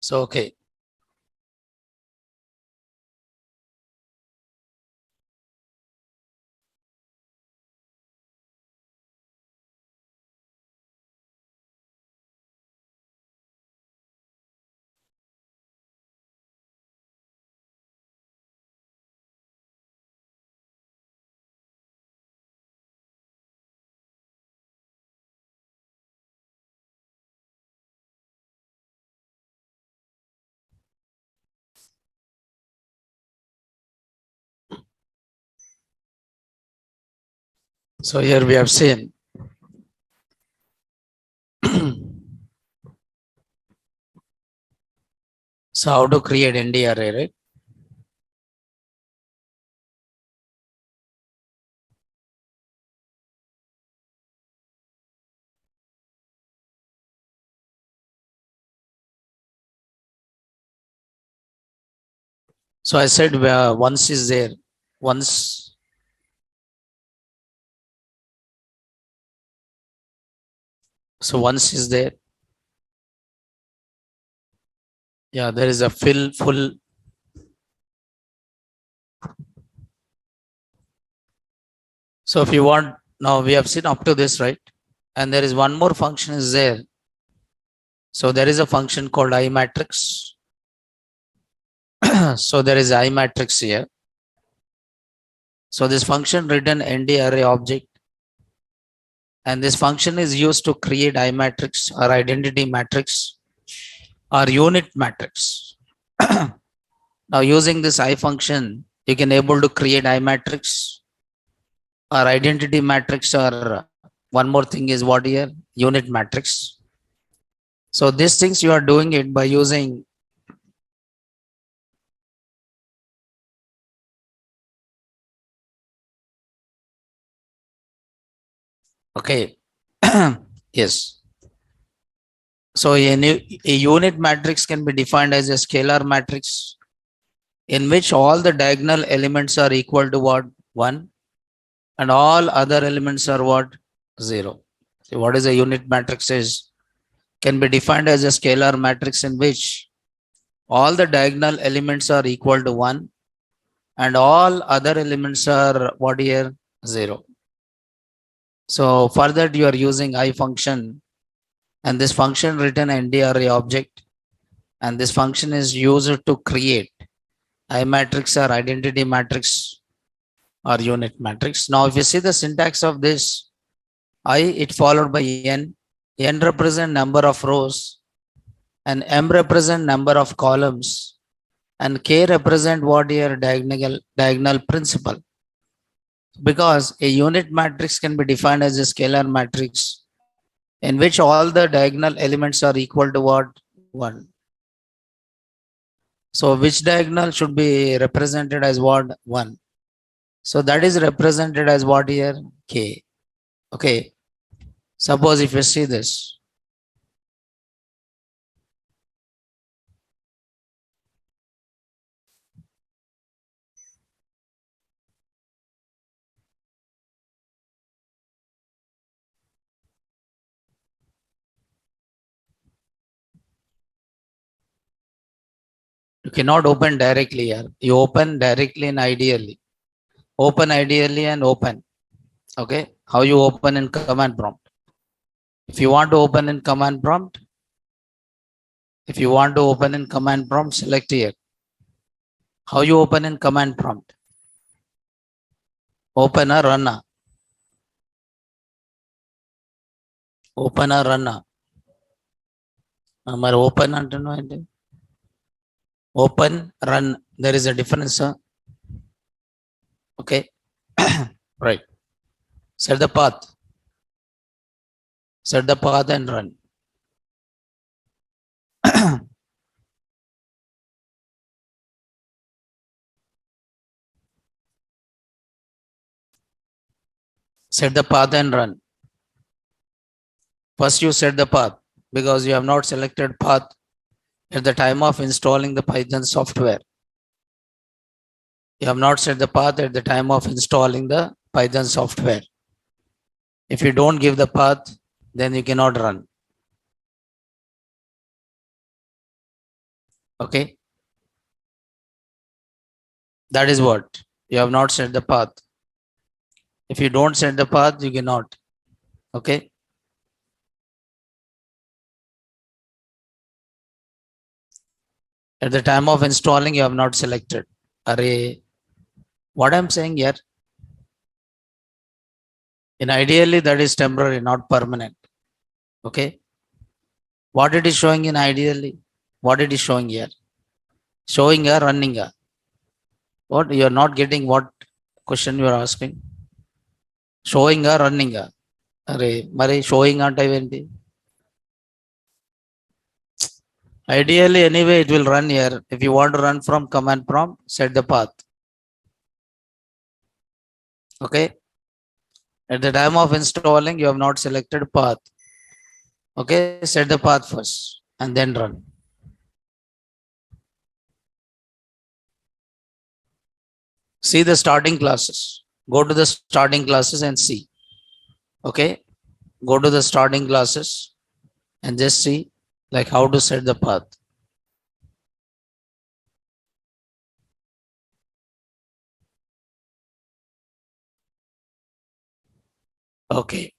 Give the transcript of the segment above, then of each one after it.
So, okay. So here we have seen so how to create ND array, right? So I said once is there, once. So once is there. Yeah, there is a full. So if you want, now we have seen up to this, right? And there is one more function is there. So there is a function called I matrix. So there is I matrix here. So this function written ND array object, and this function is used to create I matrix or identity matrix or unit matrix. Now using this I function, you can able to create I matrix or identity matrix, or one more thing is what here, unit matrix. So these things you are doing it by using okay. Yes. So a unit matrix can be defined as a scalar matrix in which all the diagonal elements are equal to what? 1, and all other elements are what? 0. So what is a unit matrix is can be defined as a scalar matrix in which all the diagonal elements are equal to 1 and all other elements are what here? 0. So for that you are using I function, and this function written ND array object, and this function is used to create I matrix or identity matrix or unit matrix. Now if you see the syntax of this, I it followed by n represent number of rows and m represent number of columns, and k represent what here? Diagonal principal. Because a unit matrix can be defined as a scalar matrix in which all the diagonal elements are equal to what? 1. So which diagonal should be represented as what? 1. So that is represented as what here? K. Okay. Suppose if you see this. You cannot open directly here. You open directly and ideally. Open ideally and open. Okay. How you open in command prompt. If you want to open in command prompt, select here. How you open in command prompt? Open or run. Open or run. మరి open అంటున్నావు ఏంటి? Open, run. There is a difference. Okay. Right. Set the path. Set the path and run. Set the path and run. First you set the path because you have not selected path at the time of installing the Python software. You have not set the path at the time of installing the Python software. If you don't give the path, then you cannot run. Okay. That is what you have not set the path. If you don't set the path, you cannot. Okay. At the time of installing, you have not selected. Array, what I'm saying here, in ideally that is temporary, not permanent. Okay. What it is showing in ideally, what it is showing here, showing a running a. What you are not getting? What question you are asking? Showing a running a. Array, Mari showing a type. Ideally, anyway, it will run here. If you want to run from command prompt, set the path. Okay. At the time of installing, you have not selected path. Okay. Set the path first and then run. See the starting classes. Go to the starting classes and see. Okay. Go to the starting classes and just see like how to set the path. Okay.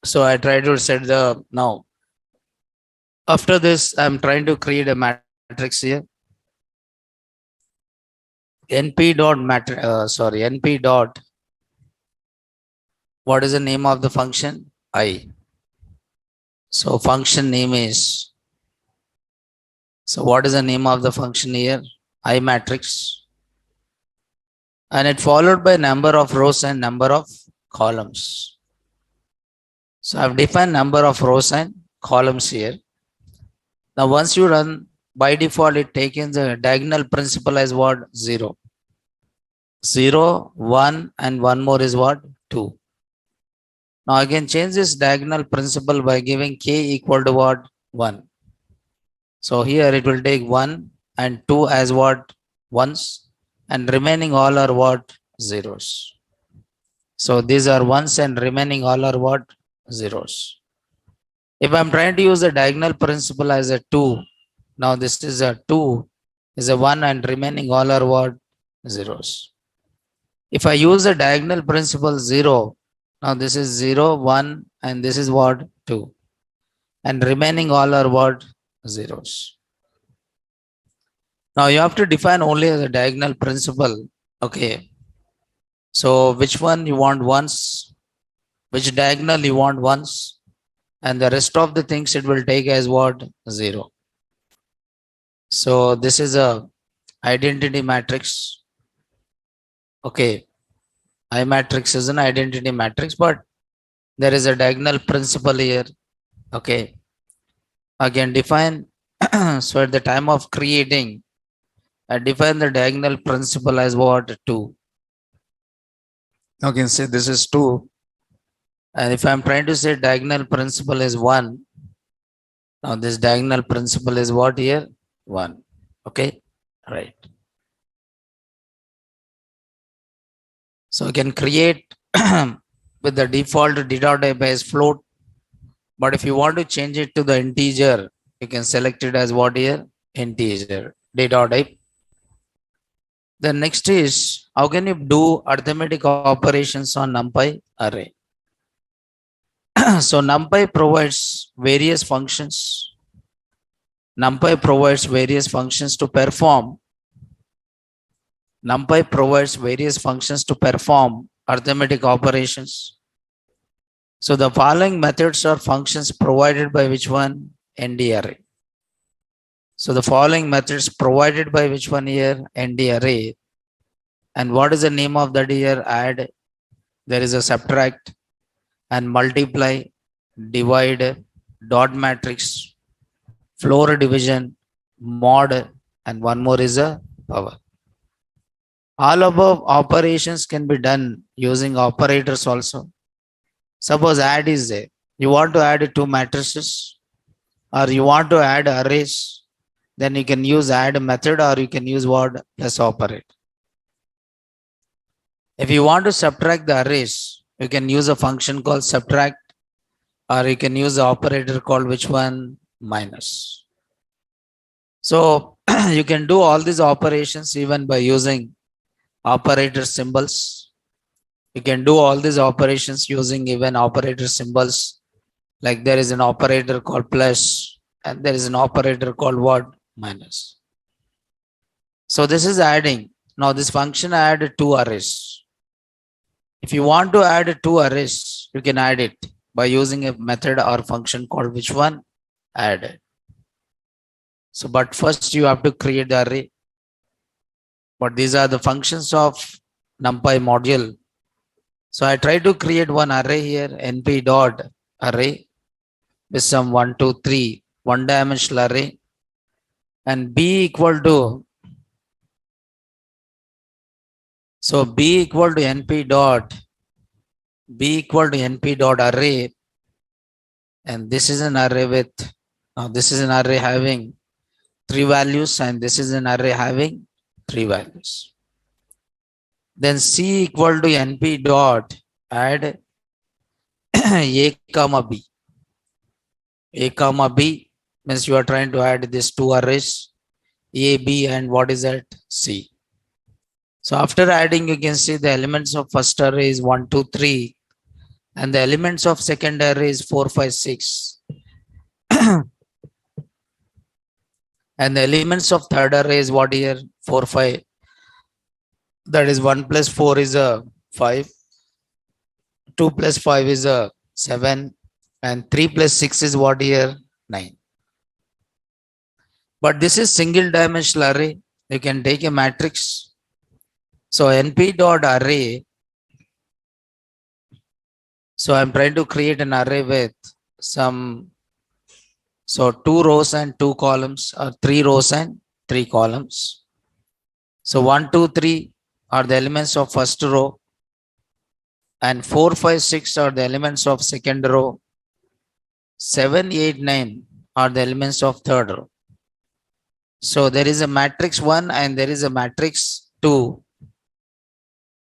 So I try to set the now. After this, I'm trying to create a matrix here. NP dot NP dot. What is the name of the function? I. So function name is. So what is the name of the function here? I matrix. And it followed by number of rows and number of columns. So I've defined number of rows and columns here. Now once you run, by default it takes the diagonal principal as what? 0. 0, 1 and one more is what? 2. Now I can change this diagonal principal by giving k equal to what? 1. So here it will take 1 and 2 as what? Ones, and remaining all are what? Zeros. So these are ones and remaining all are what? Zeros. If I'm trying to use the diagonal principle as a 2, now this is a 2, is a 1 and remaining all are what? Zeros. If I use the diagonal principle 0, now this is 0, 1 and this is what? 2. And remaining all are what? Zeros. Now you have to define only the diagonal principle. Okay. So which one you want once, which diagonal you want once, and the rest of the things it will take as what? 0. So this is a identity matrix. Okay. I matrix is an identity matrix, but there is a diagonal principle here. Okay. Again, define. So at the time of creating, I define the diagonal principle as what? 2. Okay, say this is 2. And if I'm trying to say diagonal principle is 1, now this diagonal principle is what here? 1. Okay, right. So we can create with the default data type as float. But if you want to change it to the integer, you can select it as what here? Integer data type. The next is how can you do arithmetic operations on NumPy array? So NumPy provides various functions. NumPy provides various functions to perform. NumPy provides various functions to perform arithmetic operations. So the following methods are functions provided by which one? NDArray. So the following methods provided by which one here? NDArray. And what is the name of that here? Add. There is a subtract and multiply, divide, dot matrix, floor division, mod, and one more is a power. All above operations can be done using operators also. Suppose add is there. You want to add two matrices or you want to add arrays, then you can use add method or you can use word plus operator. If you want to subtract the arrays, you can use a function called subtract or you can use the operator called which one? Minus. So you can do all these operations even by using operator symbols. You can do all these operations using even operator symbols. Like there is an operator called plus and there is an operator called what? Minus. So this is adding. Now this function add two arrays. If you want to add two arrays, you can add it by using a method or function called which one? Add. So, but first you have to create the array. But these are the functions of NumPy module. So I try to create one array here, np dot array with some 1, 2, 3, one dimensional array, and b equal to, so b equal to np dot array, and this is an array with, now this is an array having 3 values and this is an array having 3 values. Then c equal to np dot add a comma b. A comma b means you are trying to add these two arrays, a, b, and what is that? C. So after adding, you can see the elements of first array is 1, 2, 3, and the elements of second array is 4, 5, 6. And the elements of third array is what here? 4, 5. That is 1 plus 4 is a 5. 2 plus 5 is a 7. And 3 plus 6 is what here? 9. But this is single dimensional array. You can take a matrix. So np dot array. So I'm trying to create an array with some, so 2 rows and 2 columns, or 3 rows and 3 columns. So 1, 2, 3 are the elements of first row, and 4, 5, 6 are the elements of second row. 7, 8, 9 are the elements of third row. So there is a matrix 1 and there is a matrix 2.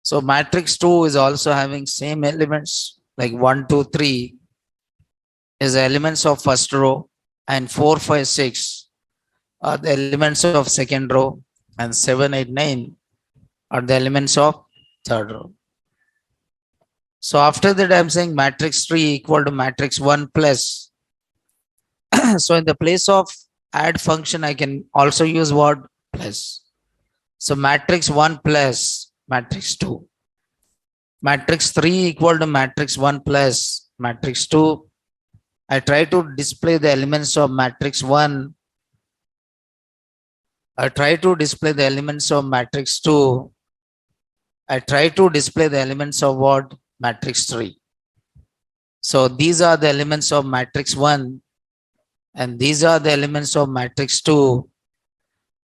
So matrix 2 is also having same elements like 1, 2, 3 is the elements of first row, and 4, 5, 6 are the elements of second row, and 7, 8, 9 are the elements of third row. So after that, I'm saying matrix 3 equal to matrix 1 plus. So in the place of add function, I can also use what? Plus. So matrix 1 plus matrix 2. Matrix 3 equal to matrix 1 plus matrix 2. I try to display the elements of matrix 1. I try to display the elements of matrix 2. I try to display the elements of what? Matrix 3. So these are the elements of matrix 1 and these are the elements of matrix 2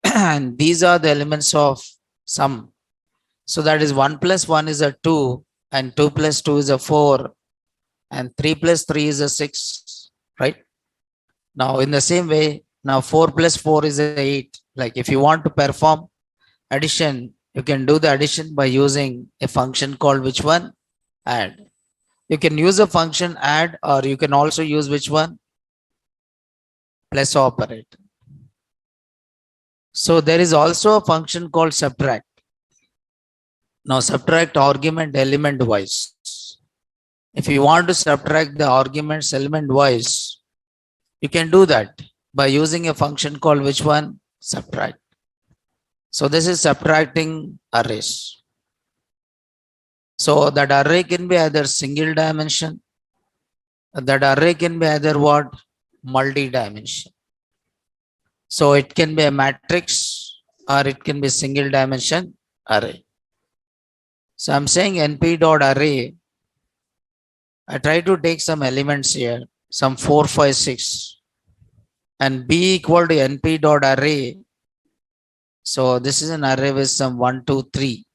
and these are the elements of sum. So that is 1 plus 1 is a 2 and 2 plus 2 is a 4 and 3 plus 3 is a 6, right? Now in the same way, now 4 plus 4 is a 8. Like if you want to perform addition, you can do the addition by using a function called which one? Add. You can use a function add or you can also use which one? Plus operator. So there is also a function called subtract. Now subtract argument element wise. If you want to subtract the arguments element wise, you can do that by using a function called which one? Subtract. So this is subtracting arrays. So that array can be either single dimension. That array can be either what? Multi-dimension. So it can be a matrix or it can be single dimension array. So I'm saying np dot array. I try to take some elements here, some 4, 5, 6, and b equal to np dot array. So this is an array with some 1, 2, 3.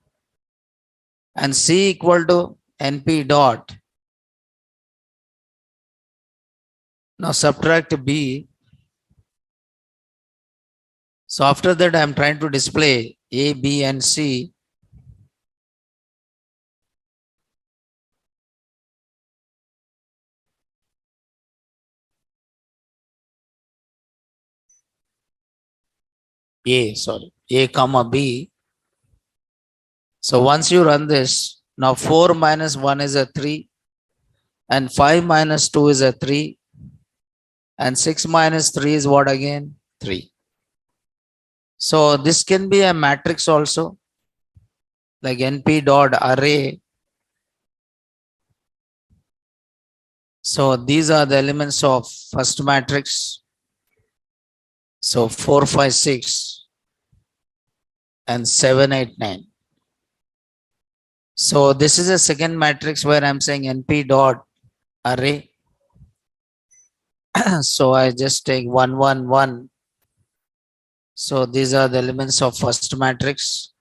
and C equal to NP dot. Now subtract B. So after that, I am trying to display A, B, and C. A comma B. So once you run this, now 4 minus 1 is a 3, and 5 minus 2 is a 3, and 6 minus 3 is what again? 3. So this can be a matrix also, like NP dot array. So these are the elements of first matrix. So 4, 5, 6, and 7, 8, 9. So this is a second matrix where I'm saying NP dot array. So I just take 1, 1, 1. So these are the elements of first matrix,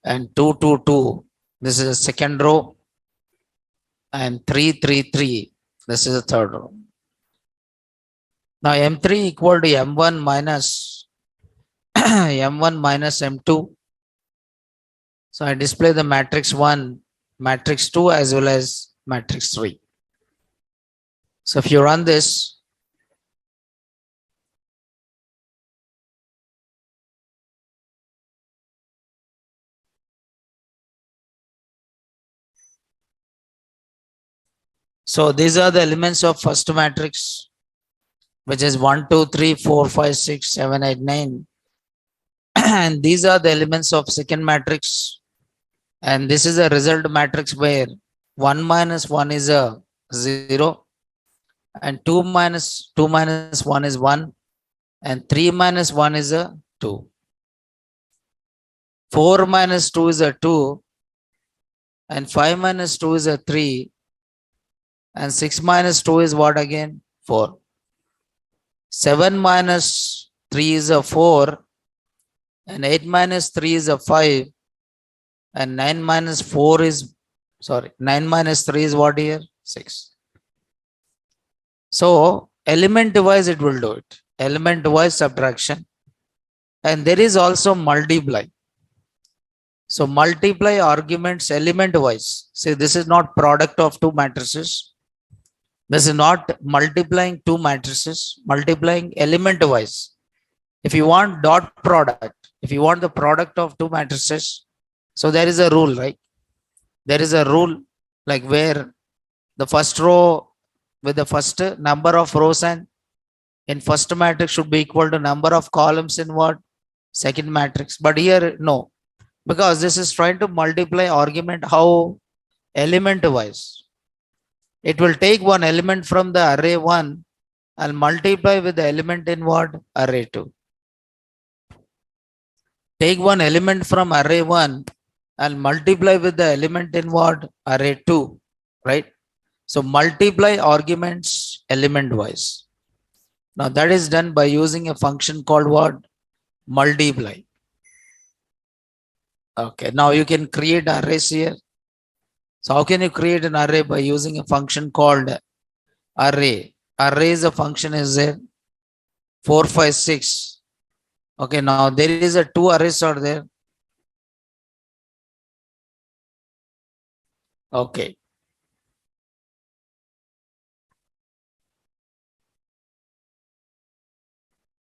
and 2, 2, 2. This is the second row, and 3, 3, 3. This is the third row. Now M3 equal to M1 minus M1 minus M2. So I display the matrix 1, matrix 2 as well as matrix 3. So if you run this, so these are the elements of first matrix, which is 1, 2, 3, 4, 5, 6, 7, 8, 9. And these are the elements of second matrix. And this is a result matrix where 1 minus 1 is a 0, and 2 minus 1 is 1, and 3 minus 1 is a 2. 4 minus 2 is a 2, and 5 minus 2 is a 3, and 6 minus 2 is what again? 4. 7 minus 3 is a 4, and 8 minus 3 is a 5, and 9 minus 4 is, 9 minus 3 is what here? 6. So element wise it will do it. Element wise subtraction. And there is also multiply. So multiply arguments element wise. See, this is not product of two matrices. This is not multiplying two matrices, multiplying element wise. If you want dot product, if you want the product of two matrices, so there is a rule, right? There is a rule like where the first row with the first number of rows and in first matrix should be equal to number of columns in what? Second matrix. But here, no, because this is trying to multiply argument how element wise. It will take one element from the array 1 and multiply with the element in what? Array 2. Take one element from array 1 and multiply with the element in what? Array 2, right? So multiply arguments element wise. Now that is done by using a function called what? Multiply. Okay, now you can create arrays here. So how can you create an array? By using a function called array. Array is a function is there 4, 5, 6. Okay, now there is a two arrays are there. Okay.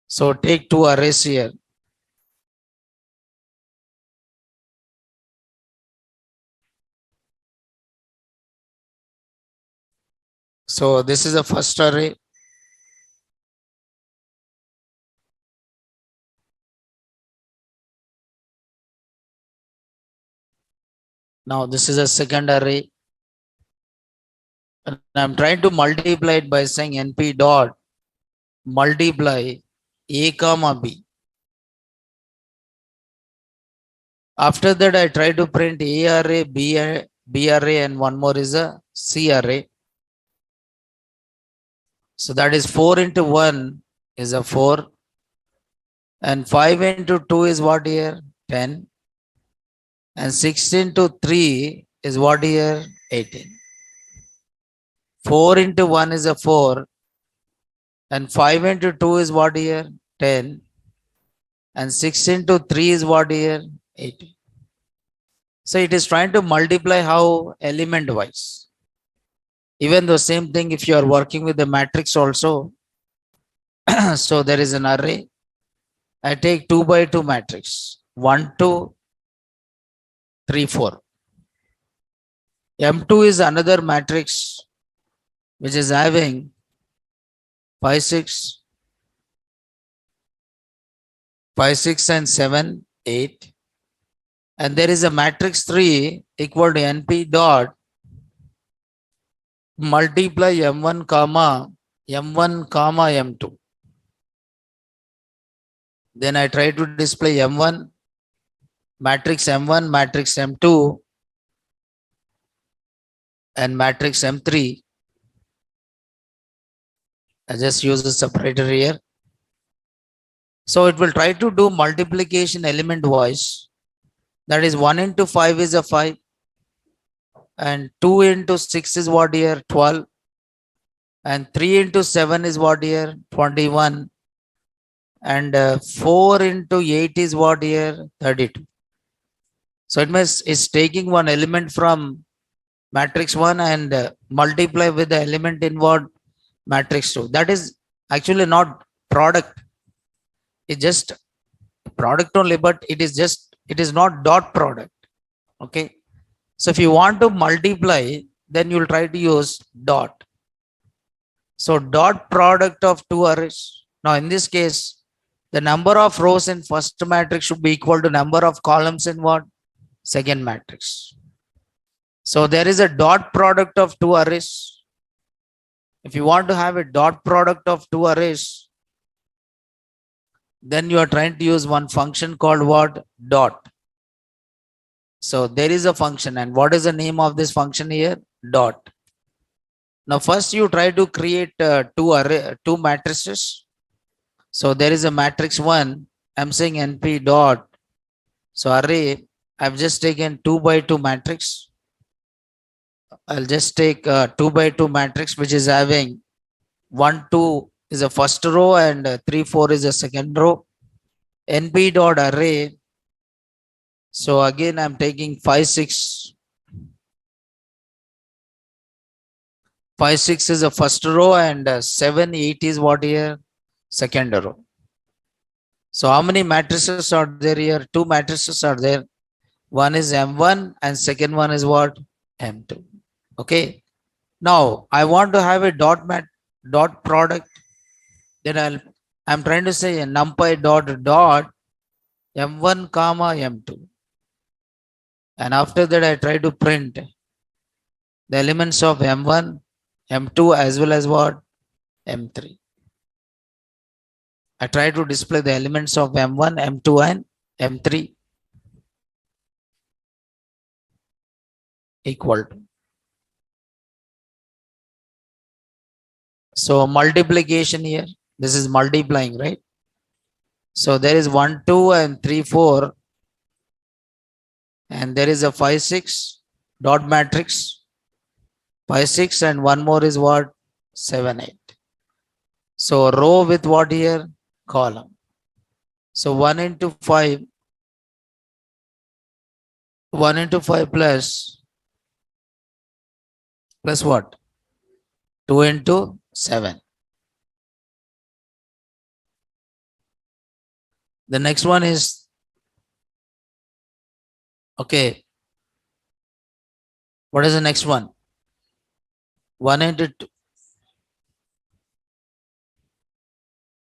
So take two arrays here. So this is the first array. Now this is a second array. And I'm trying to multiply it by saying NP dot multiply A comma B. After that, I try to print A array, B array, and one more is a C array. So that is 4 into 1 is a 4. And 5 into 2 is what here? 10. And 6 into 3 is what here? 18. 4 into 1 is a 4. And 5 into 2 is what here? 10. And 6 into 3 is what here? 18. So it is trying to multiply how element wise. Even the same thing if you are working with the matrix also. So there is an array. I take 2 by 2 matrix. 1, 2, 3, 4. M2 is another matrix which is having 5, 6, 5, 6 and 7, 8. And there is a matrix 3 equal to NP dot multiply M1 comma M2. Then I try to display M1, matrix M1, matrix M2, and matrix M3. I just use the separator here. So it will try to do multiplication element wise. That is 1 into 5 is a 5. And 2 into 6 is what here? 12. And 3 into 7 is what here? 21. And 4 into 8 is what here? 32. So it means it's taking one element from matrix 1 and multiply with the element in what? Matrix 2. That is actually not product. It's just product only, but it is not dot product. Okay. So if you want to multiply, then you will try to use dot. So dot product of two arrays. Now in this case, the number of rows in first matrix should be equal to number of columns in what? Second matrix. So there is a dot product of two arrays. If you want to have a dot product of two arrays, then you are trying to use one function called what? Dot. So there is a function, and what is the name of this function here? Dot. Now first you try to create two matrices. So there is a matrix 1. I'm saying NP dot. So array, I've just taken 2 by 2 matrix. I'll just take 2 by 2 matrix which is having 1, 2 is a first row and 3, 4 is a second row. NP dot array. So again I'm taking 5, 6. 5, 6 is a first row and 7, 8 is what here? Second row. So how many matrices are there here? Two matrices are there. One is M1 and second one is what? M2. Okay. Now I want to have a dot product. Then I'm trying to say a numpy dot M1 comma M2. And after that I try to print the elements of M1, M2 as well as what? M3. I try to display the elements of M1, M2 and M3 equal to. So multiplication here, this is multiplying, right? So there is 1, 2 and 3, 4. And there is a 5, 6 dot matrix. 5, 6 and one more is what? 7, 8. So row with what here? Column. So 1 into 5. 1 into 5 plus what? 2 into 7. The next one is, okay. What is the next one? 1 into 2.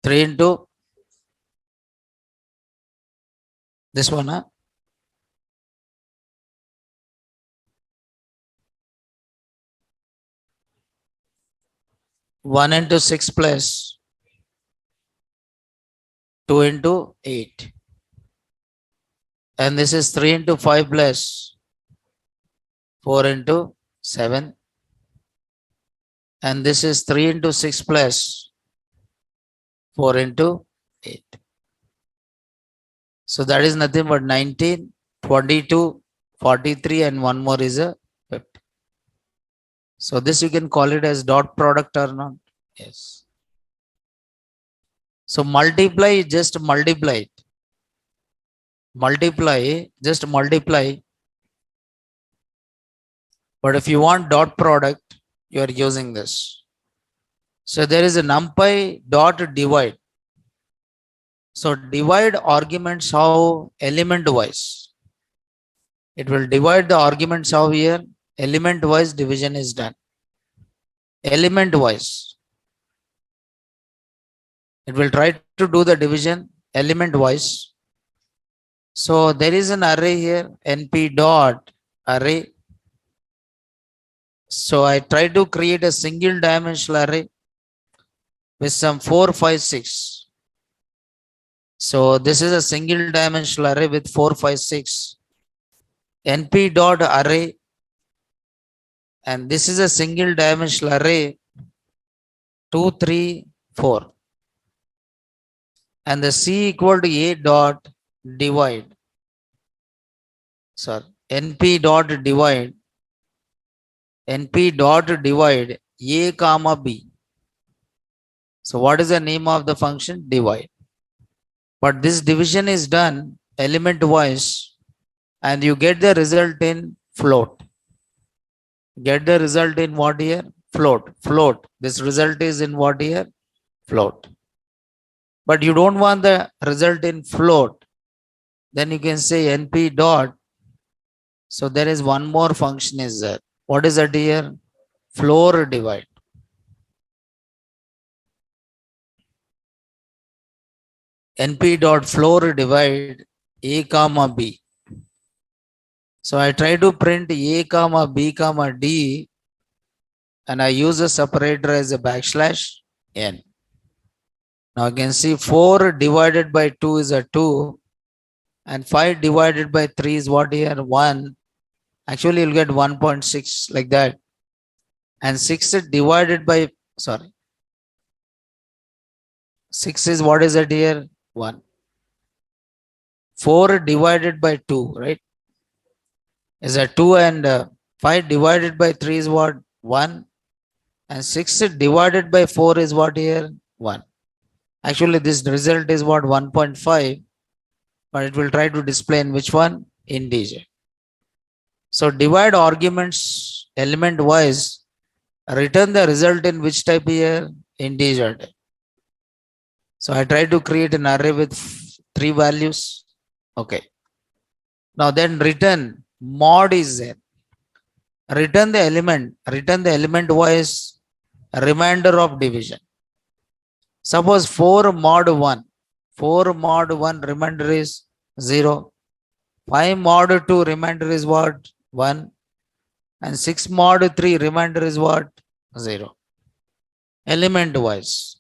3 into this one, huh? One into 6 plus 2 into 8. And this is 3 into 5 plus 4 into 7. And this is 3 into 6 plus 4 into 8. So that is nothing but 19, 22, 43 and one more is a So this you can call it as dot product or not. Yes. So multiply, just multiply it. Multiply, just multiply. But if you want dot product, you are using this. So there is a numpy dot divide. So divide arguments how element wise. It will divide the arguments how here element wise division is done. Element wise. It will try to do the division element wise. So there is an array here, np dot array. So I try to create a single dimensional array with some 4, 5, 6. So this is a single dimensional array with 4, 5, 6. np dot array, and this is a single dimensional array 2, 3, 4. And the c equal to a dot divide. Sorry, np dot divide. np dot divide a comma b. So what is the name of the function? Divide. But this division is done element wise, and you get the result in float. Get the result in what here? Float. Float. This result is in what here? Float. But you don't want the result in float. Then you can say np dot. So there is one more function is there. What is that here? Floor divide. np dot floor divide a comma b. So I try to print a comma b comma d, and I use a separator as a backslash n. Now you can see 4 divided by 2 is a 2, and 5 divided by 3 is what here? 1. Actually, you'll get 1.6 like that. And 6 divided by, 6 is what is it here? 1. 4 divided by 2, right? Is a 2, and 5 divided by 3 is what? 1. And 6 divided by 4 is what here? 1. Actually, this result is what? 1.5, but it will try to display in which one? Integer. So divide arguments element wise, return the result in which type here? Integer type. So I try to create an array with 3 values. Okay. Now then return mod is there. Return the element wise remainder of division. Suppose 4 mod 1. 4 mod 1 remainder is 0. 5 mod 2 remainder is what? 1. And 6 mod 3 remainder is what? 0. Element wise.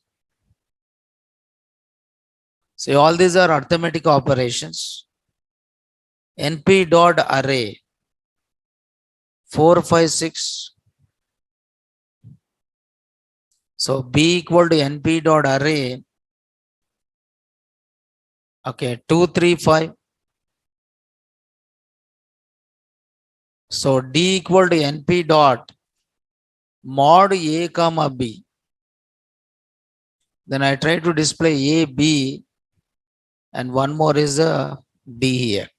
See, all these are arithmetic operations. np dot array 4, 5, 6. So b equal to np dot array. Okay, 2, 3, 5. So d equal to np dot mod a comma b. Then I try to display a, b, and one more is a d here.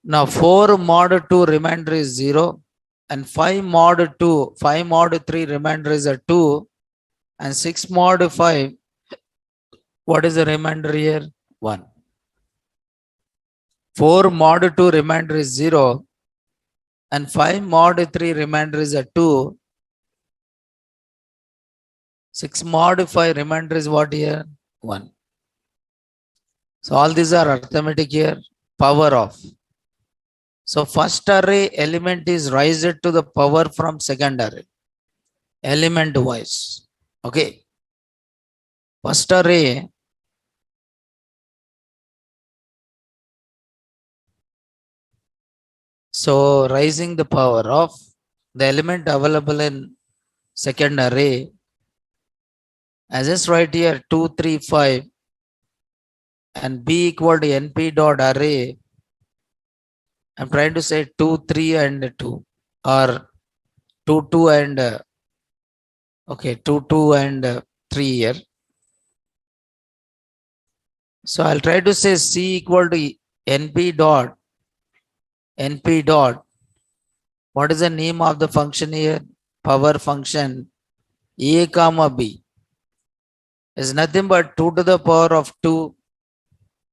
Now 4 mod 2 remainder is 0, and 5 mod 2, 5 mod 3 remainder is a 2, and 6 mod 5, what is the remainder here? 1. 4 mod 2 remainder is 0, and 5 mod 3 remainder is a 2. 6 mod 5 remainder is what here? 1. So all these are arithmetic here. Power of. So first array element is raised to the power from second array. Element wise. Okay. First array. So raising the power of the element available in second array. I just write here 2, 3, 5, and b equal to np dot array. I'm trying to say 2, 3, and 2, or 2, 2 and okay, 2, 2 and 3 here. So I'll try to say C equal to NP dot, NP dot. What is the name of the function here? Power function A comma B is nothing but 2 to the power of 2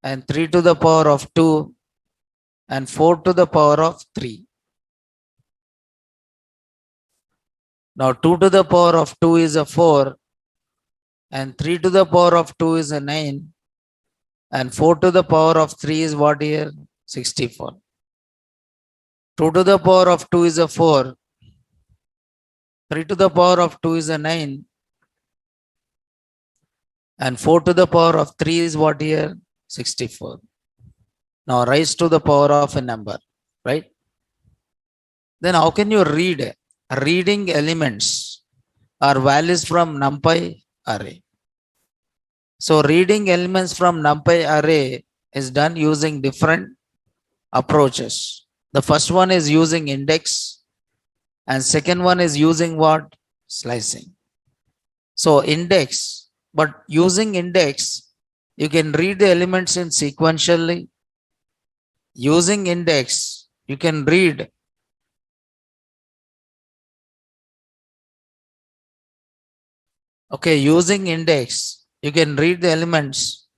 and 3 to the power of 2 and 4 to the power of 3. Now 2 to the power of 2 is a 4 and 3 to the power of 2 is a 9 and 4 to the power of 3 is what here? 64. 2 to the power of 2 is a 4, 3 to the power of 2 is a 9 and 4 to the power of 3 is what here? 64. Now raise to the power of a number, right? Then how can you read? Reading elements or values from NumPy array. So reading elements from NumPy array is done using different approaches. The first one is using index and second one is using what? Slicing. So index, but using index, you can read the elements in sequentially. Using index, you can read using index, you can read the elements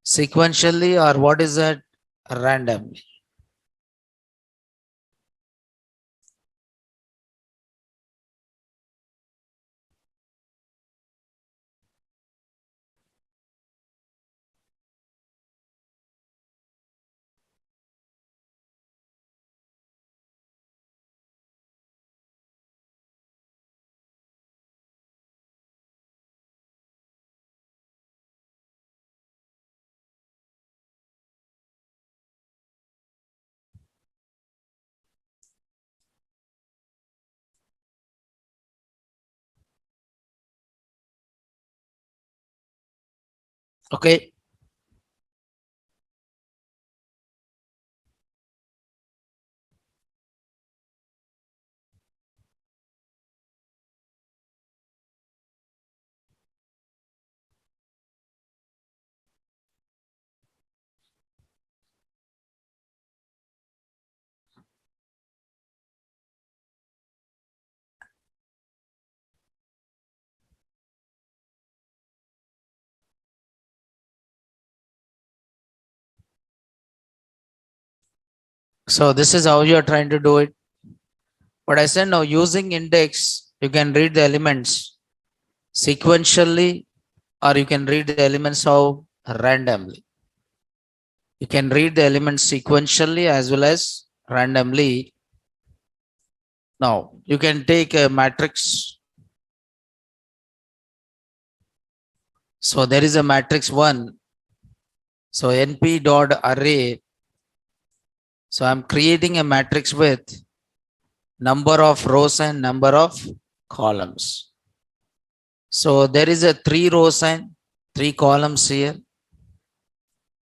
sequentially or what is that? Randomly. Okay. So this is how you are trying to do it. But I said now using index, you can read the elements sequentially or you can read the elements how randomly. You can read the elements sequentially as well as randomly. Now you can take a matrix. So there is a matrix 1. So NP dot array. So I'm creating a matrix with number of rows and number of columns. So there is a 3 rows and 3 columns here.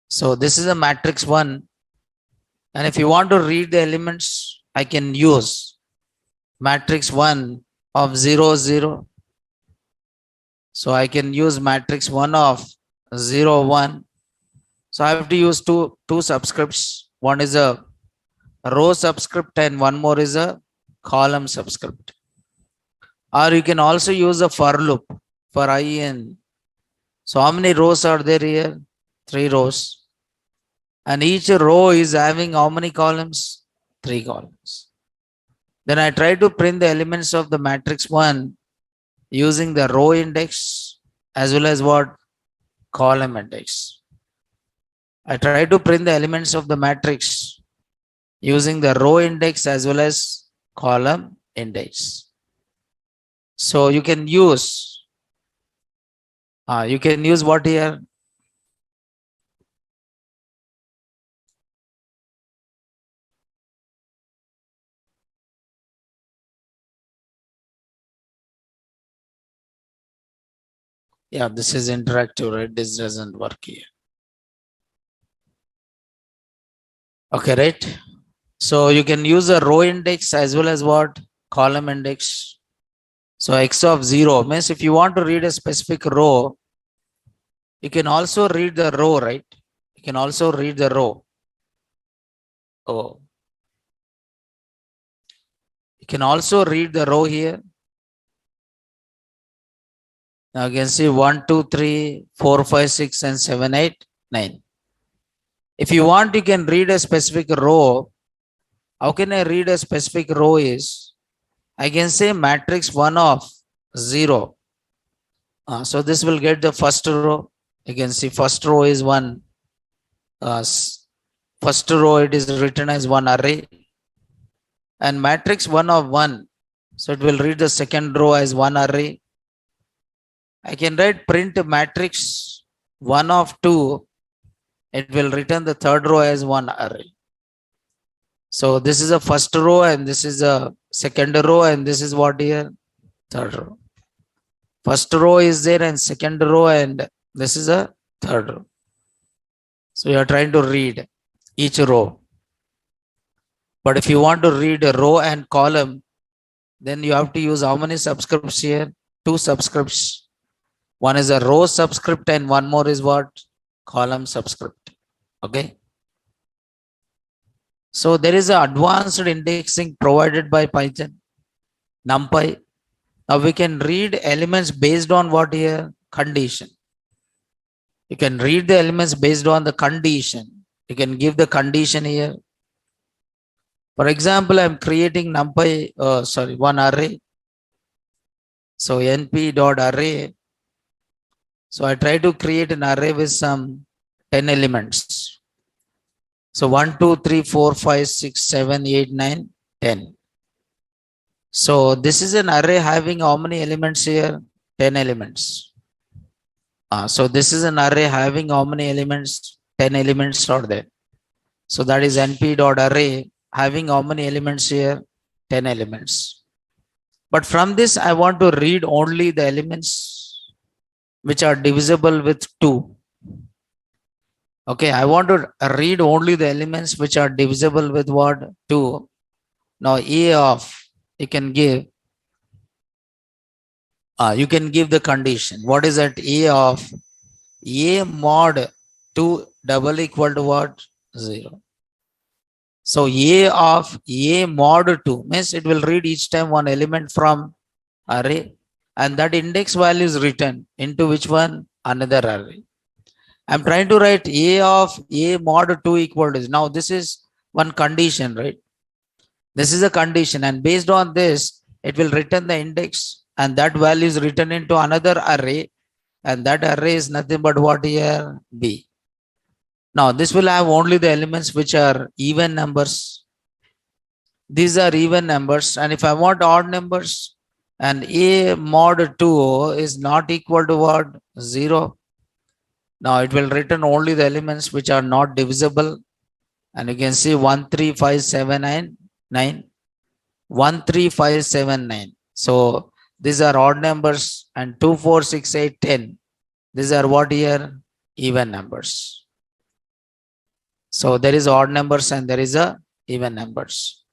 So this is a matrix 1. And if you want to read the elements, I can use matrix 1 of 0, 0. So I can use matrix 1 of 0, 1. So I have to use two subscripts. One is a row subscript and one more is a column subscript. Or you can also use a for loop for I in. So how many rows are there here? 3 rows. And each row is having how many columns? 3 columns. Then I try to print the elements of the matrix 1 using the row index as well as what? Column index. I try to print the elements of the matrix using the row index as well as column index. So you can use what here? Yeah, this is interactive, right? This doesn't work here. Okay, right? So you can use a row index as well as what? Column index. So x of 0 means if you want to read a specific row, you can also read the row, right? You can also read the row. Oh. You can also read the row here. Now you can see 1, 2, 3, 4, 5, 6, and 7, 8, 9. If you want, you can read a specific row. How can I read a specific row is, I can say matrix 1 of 0. So this will get the first row. You can see first row is 1. First row it is written as 1 array. And matrix 1 of 1. So it will read the second row as 1 array. I can write print matrix 1 of 2. It will return the third row as 1 array. So this is a first row and this is a second row and this is what here? Third row. First row is there and second row and this is a third row. So you are trying to read each row. But if you want to read a row and column, then you have to use how many subscripts here? 2 subscripts. One is a row subscript and one more is what? Column subscript. Okay. So there is an advanced indexing provided by Python, NumPy. Now we can read elements based on what here? Condition. You can read the elements based on the condition. You can give the condition here. For example, I'm creating NumPy, one array. So np.array. So I try to create an array with some 10 elements. So 1, 2, 3, 4, 5, 6, 7, 8, 9, 10. So this is an array having how many elements here? 10 elements. So this is an array having how many elements? 10 elements are there. So that is np.array having how many elements here? 10 elements. But from this, I want to read only the elements which are divisible with 2. Okay, I want to read only the elements which are divisible with what? 2. Now A of, you can give the condition. What is that? A of A mod 2 double equal to what? 0. So A of A mod 2 means it will read each time one element from array and that index value is written into which one? Another array. I'm trying to write A of A mod 2 equal to, now this is one condition, right? This is a condition and based on this, it will return the index and that value is written into another array and that array is nothing but what here? B. Now this will have only the elements which are even numbers. These are even numbers and if I want odd numbers and A mod 2 is not equal to what? 0. Now it will return only the elements which are not divisible and you can see 1, 3, 5, 7, 9. 1, 3, 5, 7, 9. So these are odd numbers and 2, 4, 6, 8, 10. These are what here? Even numbers. So there is odd numbers and there is a even numbers.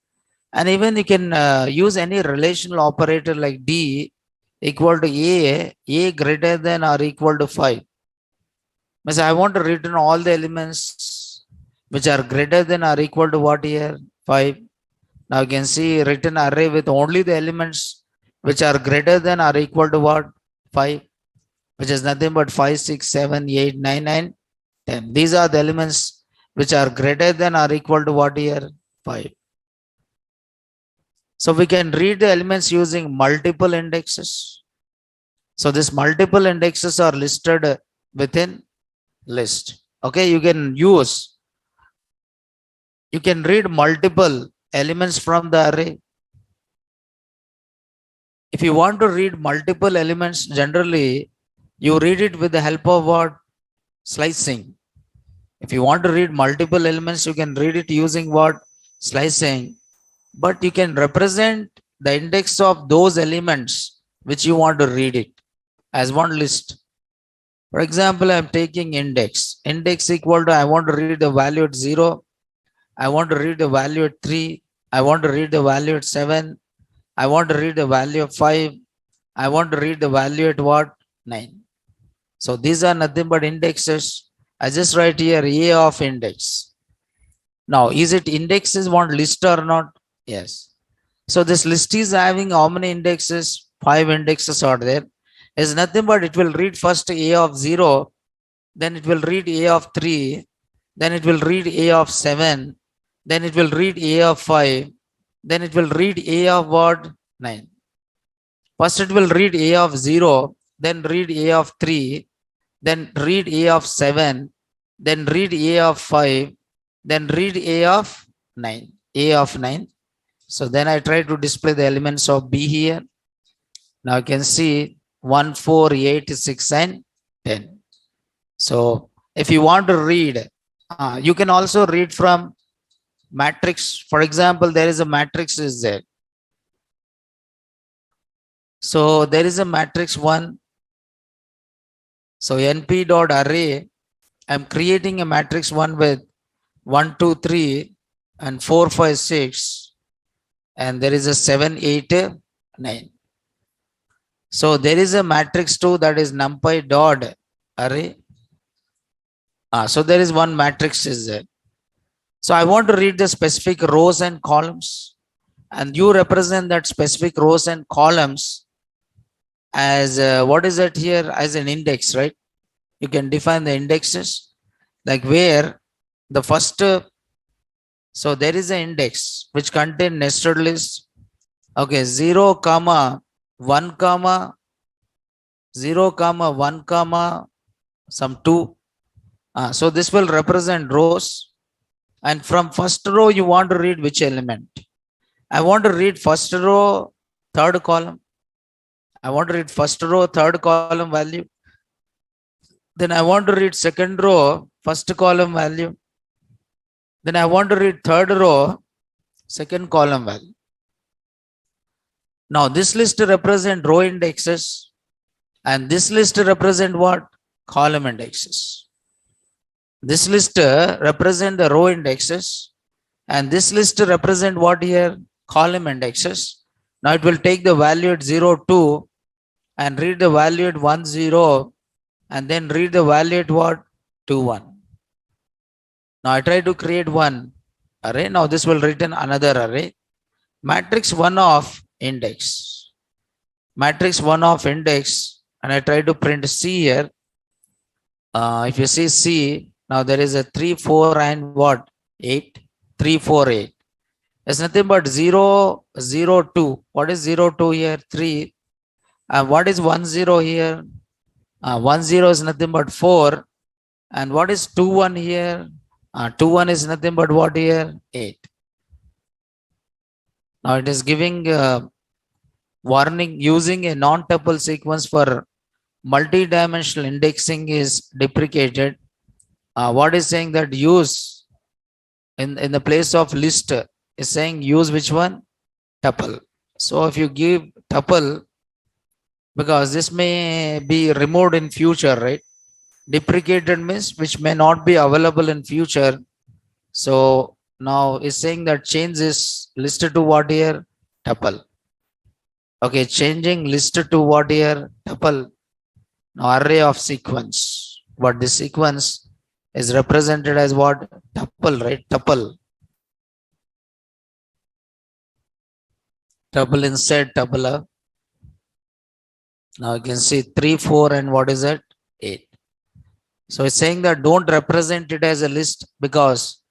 And even you can use any relational operator like D equal to A greater than or equal to 5. Means I want to return all the elements which are greater than or equal to what here? 5. Now you can see written array with only the elements which are greater than or equal to what? 5. Which is nothing but 5, 6, 7, 8, 9, 9, 10. These are the elements which are greater than or equal to what here? 5. So we can read the elements using multiple indexes. So these multiple indexes are listed within list. Okay, you can read multiple elements from the array. If you want to read multiple elements, generally you read it with the help of what? Slicing. If you want to read multiple elements, you can read it using what? Slicing. But you can represent the index of those elements which you want to read it as one list. For example, I'm taking index. Index equal to, I want to read the value at 0. I want to read the value at 3. I want to read the value at 7. I want to read the value of 5. I want to read the value at what? 9. So these are nothing but indexes. I just write here A of index. Now, is it indexes want list or not? Yes. So this list is having how many indexes? 5 indexes are there. Is nothing but it will read first A of 0, then it will read A of 3, then it will read A of 7, then it will read A of 5, then it will read A of what? 9. First it will read A of 0, then read A of 3, then read A of 7, then read A of 5, then read A of 9. A of 9. So then I try to display the elements of B here. Now you can see 1, 4, 8, 6, and 10. So if you want to read, you can also read from matrix. For example, there is a matrix is there. So there is a matrix 1. So np.array, I'm creating a matrix 1 with 1, 2, 3 and 4, 5, 6. And there is a 7, 8, 9. So there is a matrix 2 that is numpy dot array. So there is one matrix is there. So I want to read the specific rows and columns, and you represent that specific rows and columns as what is it here as an index, right? You can define the indexes like where the first, so there is an index which contain nested list. Okay, 0 comma 1 comma 0 comma 1 comma some 2. So this will represent rows, and from first row you want to read which element. I want to read first row, third column. I want to read first row, third column value. Then I want to read second row, first column value. Then I want to read third row, second column value. Now this list represent row indexes, and this list represent what? Column indexes. This list represent the row indexes, and this list represent what here? Column indexes. Now it will take the value at 0, 2 and read the value at 1, 0 and then read the value at what? 2, 1. Now I try to create one array. Now this will return another array. Matrix 1 of index. Matrix 1 of index, and I try to print C here. If you see C, now there is a 3, 4 and what? 8. 3, 4, 8. It's nothing but 0, 0, 2. What is 0, 2 here? 3. And what is 1, 0 here? 1, 0 is nothing but 4. And what is 2, 1 here? 2, 1 is nothing but what here? 8. Now it is giving warning using a non-tuple sequence for multi-dimensional indexing is deprecated. What is saying that use in the place of list is saying use which one? Tuple. So if you give tuple, because this may be removed in future, right? Deprecated means which may not be available in future. So now it's saying that change is listed to what here? Tuple. Okay, changing listed to what here? Tuple. Now array of sequence. But this sequence is represented as what? Tuple, right? Tuple. Tuple inside tuple. Now you can see 3, 4 and what is it? 8. So it's saying that don't represent it as a list because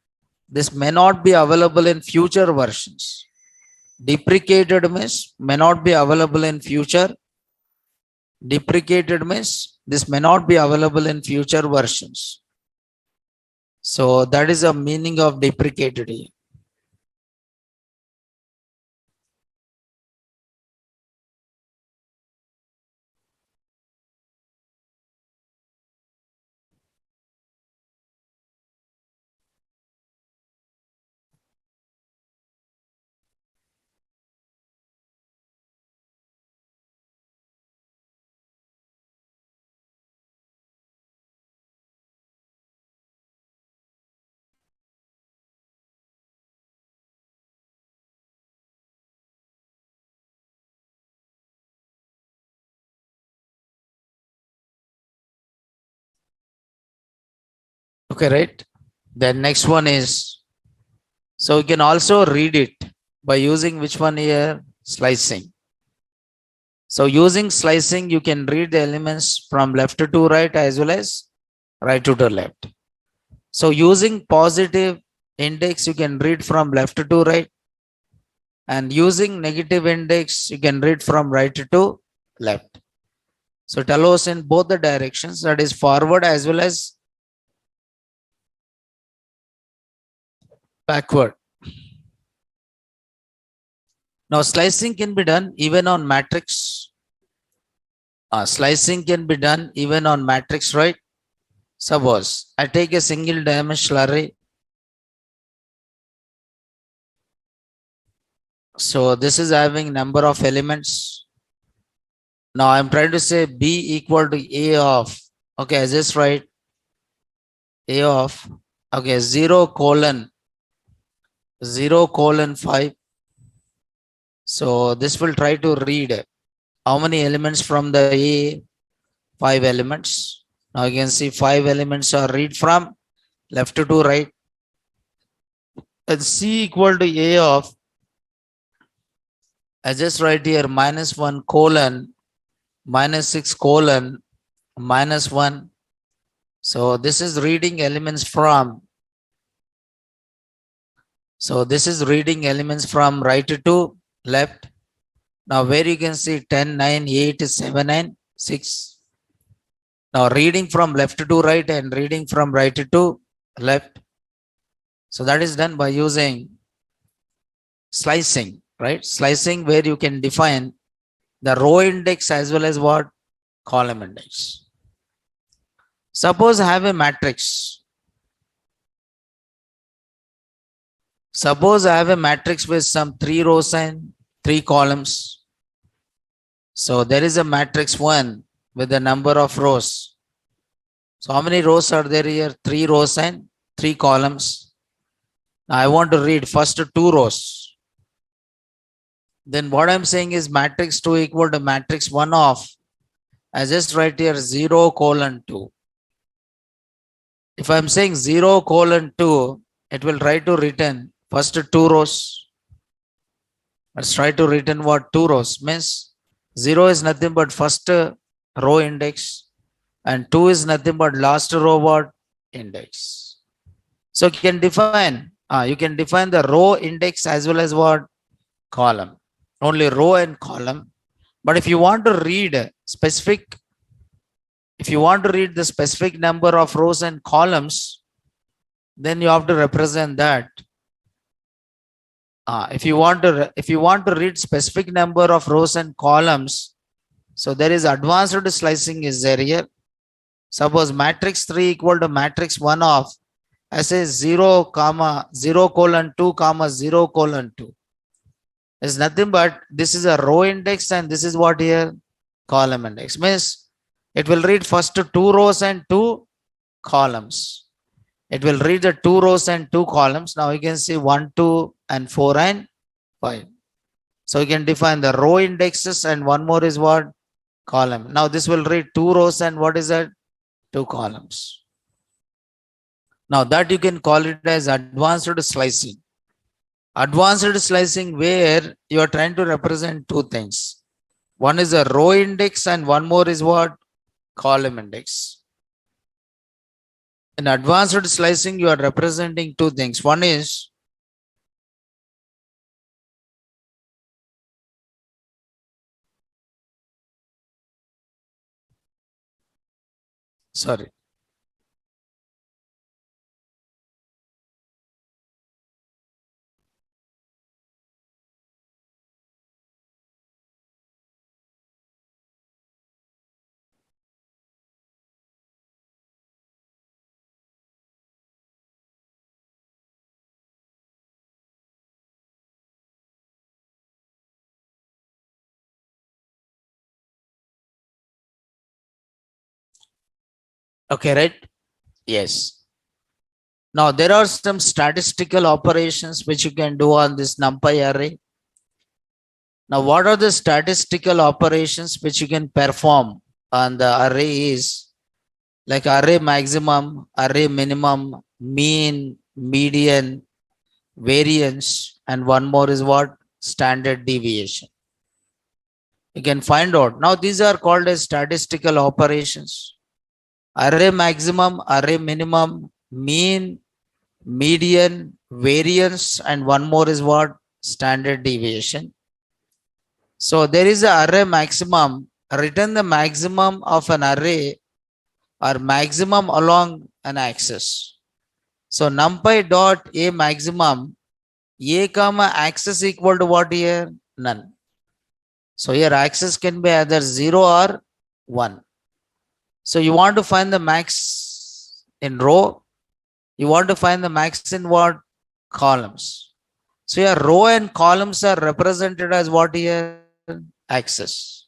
this may not be available in future versions. Deprecated means may not be available in future. Deprecated means this may not be available in future versions. So that is the meaning of deprecated here. Okay, right? Then next one is, so you can also read it by using which one here? Slicing. So using slicing, you can read the elements from left to right as well as right to the left. So using positive index, you can read from left to right. And using negative index, you can read from right to left. So it allows in both the directions, that is forward as well as backward. Now slicing can be done even on matrix. Slicing can be done even on matrix, right? Suppose I take a single dimensional array. So this is having number of elements. Now I'm trying to say B equal to A of, okay, is this right? A of, okay, 0:5. So this will try to read how many elements from the A? 5 elements. Now you can see 5 elements are read from left to right. And C equal to A of, I just write here -1 colon -6 colon -1. So this is reading elements from, so this is reading elements from right to left. Now where you can see 10, 9, 8, 7, and 6. Now reading from left to right and reading from right to left. So that is done by using slicing, right? Slicing where you can define the row index as well as what? Column index. Suppose I have a matrix. Suppose I have a matrix with some 3 rows and 3 columns. So there is a matrix 1 with the number of rows. So how many rows are there here? 3 rows and 3 columns. Now I want to read first 2 rows. Then what I'm saying is matrix 2 equal to matrix 1 of, I just write here 0:2. If I'm saying 0:2, it will try to return first 2 rows. Let's try to return what? 2 rows. Means 0 is nothing but first row index, and 2 is nothing but last row what? Index. So you can define the row index as well as what? Column. Only row and column. But if you want to read the specific number of rows and columns, then you have to represent that. If you want to read specific number of rows and columns, so there is advanced slicing is there here. Suppose matrix 3 equal to matrix 1 of, I say 0:2, 0:2. It's nothing but this is a row index and this is what here? Column index. Means it will read first 2 rows and 2 columns. It will read the 2 rows and 2 columns. Now you can see 1, 2, and 4 and 5. So you can define the row indexes, and one more is what? Column. Now this will read 2 rows and what is that? 2 columns. Now that you can call it as advanced slicing. Advanced slicing where you are trying to represent 2 things. One is a row index and one more is what? Column index. In advanced slicing, you are representing 2 things. One is sorry. Okay, right? Yes. Now there are some statistical operations which you can do on this NumPy array. Now what are the statistical operations which you can perform on the array is, like array maximum, array minimum, mean, median, variance, and one more is what? Standard deviation. You can find out. Now these are called as statistical operations. Array maximum, array minimum, mean, median, variance, and one more is what? Standard deviation. So there is an array maximum. Return the maximum of an array or maximum along an axis. So numpy dot a maximum, a comma axis equal to what here? None. So here axis can be either 0 or 1. So you want to find the max in row. You want to find the max in what? Columns. So your row and columns are represented as what here? Axis.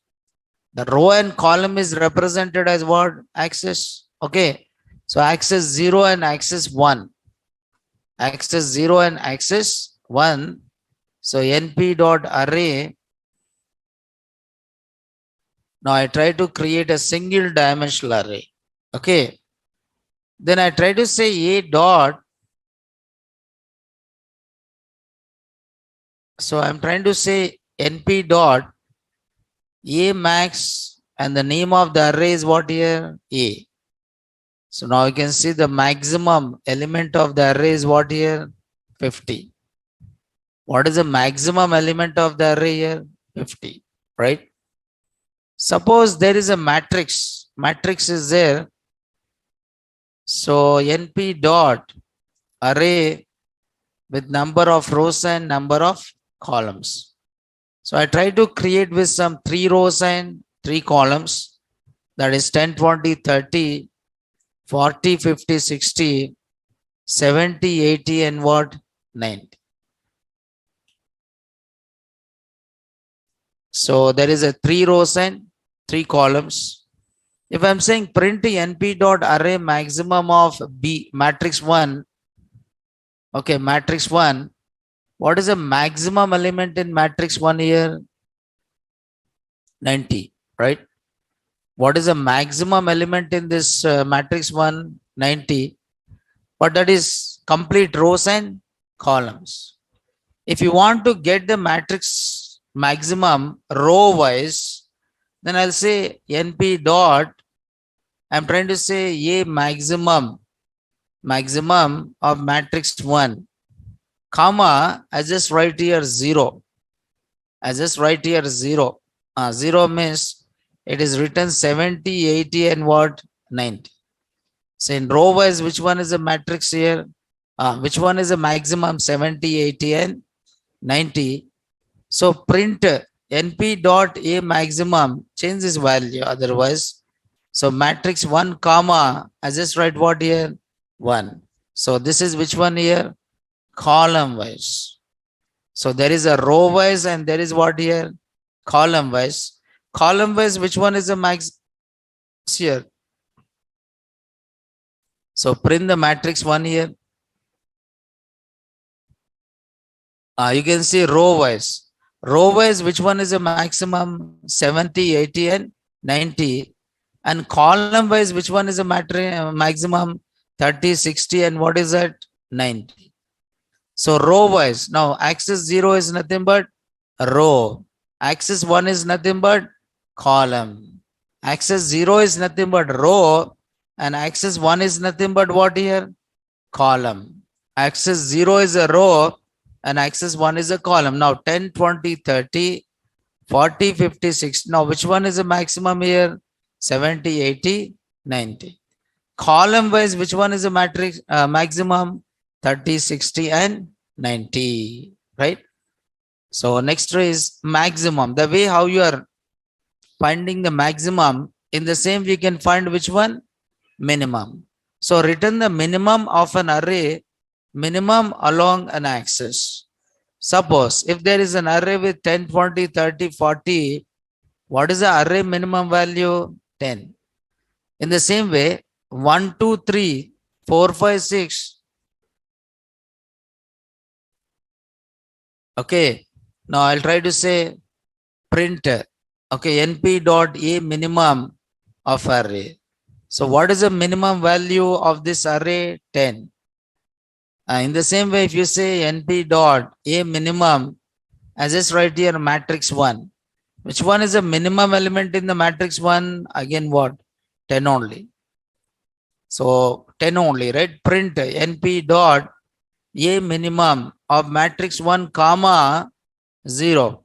The row and column is represented as what? Axis. Okay. So axis 0 and axis 1. Axis 0 and axis 1. So np dot array. Now I try to create a single dimensional array. Okay. Then I try to say a dot. So I'm trying to say np dot a max, and the name of the array is what here? A. So now you can see the maximum element of the array is what here? 50. What is the maximum element of the array here? 50, right? Suppose there is a matrix. Matrix is there. So np dot array with number of rows and number of columns. So I try to create with some 3 rows and 3 columns. That is 10, 20, 30, 40, 50, 60, 70, 80, and what? 90. So there is a 3 rows and 3 columns. If I'm saying print np dot array maximum of B matrix 1, okay, matrix 1, what is the maximum element in matrix 1 here? 90, right? What is the maximum element in this matrix 1? 90. But that is complete rows and columns. If you want to get the matrix maximum row wise, then I'll say np dot, I'm trying to say a maximum of matrix 1, comma, I just write here 0. I just write here 0. 0 means it is written 70, 80, and what? 90. So in row wise, which one is a matrix here? Which one is a maximum? 70, 80, and 90. So print np dot a maximum, change this value otherwise. So matrix 1 comma, I just write what here? 1. So this is which one here? Column wise. So there is a row wise and there is what here? Column wise. Column wise, which one is the max here? So print the matrix 1 here. You can see row wise. Row wise, which one is the maximum? 70, 80, and 90. And column wise, which one is a maximum? 30, 60, and what is that? 90. So row wise, now axis 0 is nothing but row. Axis 1 is nothing but column. Axis 0 is nothing but row, and axis 1 is nothing but what here? Column. Axis 0 is a row and axis 1 is a column. Now 10, 20, 30, 40, 50, 60. Now which one is the maximum here? 70, 80, 90. Column wise, which one is a matrix maximum? 30, 60, and 90, right? So next is maximum. The way how you are finding the maximum, in the same we can find which one? Minimum. So return the minimum of an array, minimum along an axis. Suppose if there is an array with 10, 20, 30, 40, what is the array minimum value? 10. In the same way, 1, 2, 3, 4, 5, 6. Okay. Now I'll try to say print. Okay, np dot a minimum of array. So what is the minimum value of this array? 10. In the same way, if you say NP dot A minimum, as just write here matrix 1. Which one is the minimum element in the matrix 1? Again what? 10 only. So 10 only, right? Print NP dot A minimum of matrix 1 comma 0.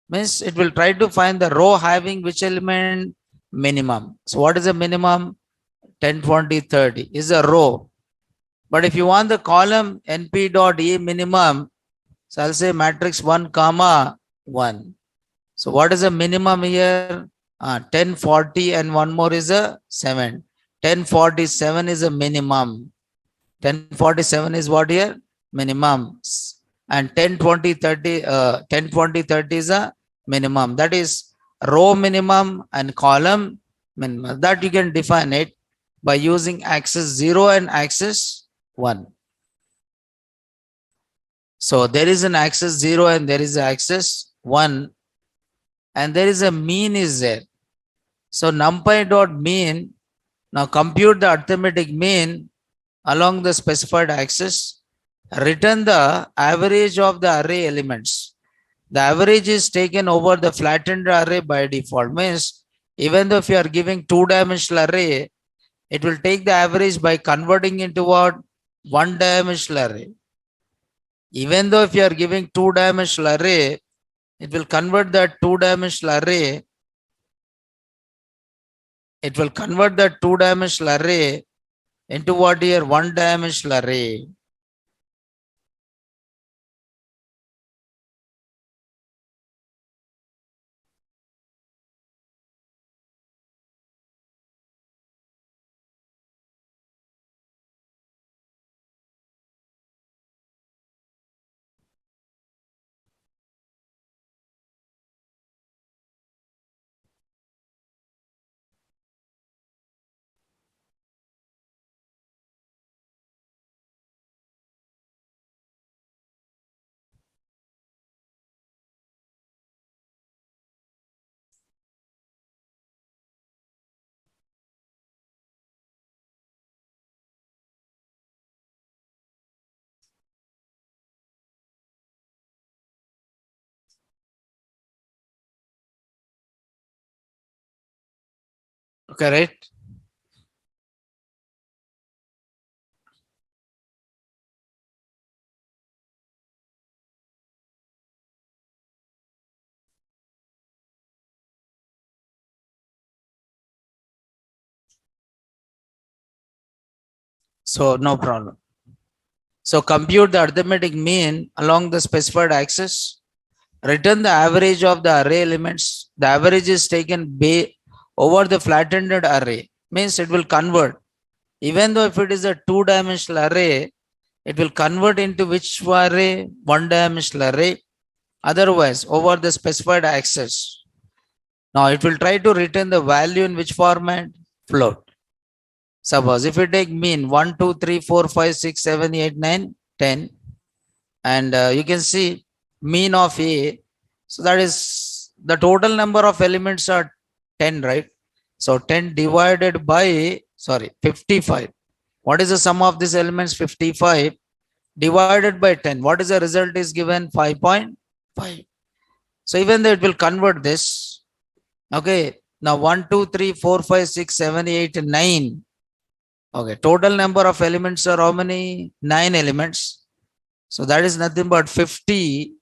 Means it will try to find the row having which element? Minimum. So what is the minimum? 10, 20, 30 is a row. But if you want the column NP dot A minimum, so I'll say matrix 1 comma 1. So what is the minimum here? 10, 40 and one more is a 7. 1047 is a minimum. 1047 is what here? Minimum. And 10, 20, 30, 10, 20, 30 is a minimum. That is row minimum and column minimum. That you can define it by using axis 0 and axis 1. So there is an axis 0 and there is an axis 1. And there is a mean is there. So numpy dot mean, now compute the arithmetic mean along the specified axis, return the average of the array elements. The average is taken over the flattened array by default. Means even though if you are giving 2-dimensional array, it will take the average by converting into what? 1-dimensional array. Even though if you are giving 2-dimensional array, it will convert that 2-dimensional array. It will convert that 2-dimensional array into what here? 1-dimensional array. Okay, right? So no problem. So compute the arithmetic mean along the specified axis. Return the average of the array elements. The average is taken over the flattened array. Means it will convert. Even though if it is a 2-dimensional array, it will convert into which array? 1-dimensional array. Otherwise, over the specified axis. Now it will try to return the value in which format? Float. Suppose if you take mean 1, 2, 3, 4, 5, 6, 7, 8, 9, 10, and you can see mean of A. So that is the total number of elements are 10, right? So 10 divided by, 55. What is the sum of these elements? 55 divided by 10. What is the result is given? 5.5. So even though it will convert this. Okay. Now 1, 2, 3, 4, 5, 6, 7, 8, 9. Okay. Total number of elements are how many? 9 elements. So that is nothing but 45.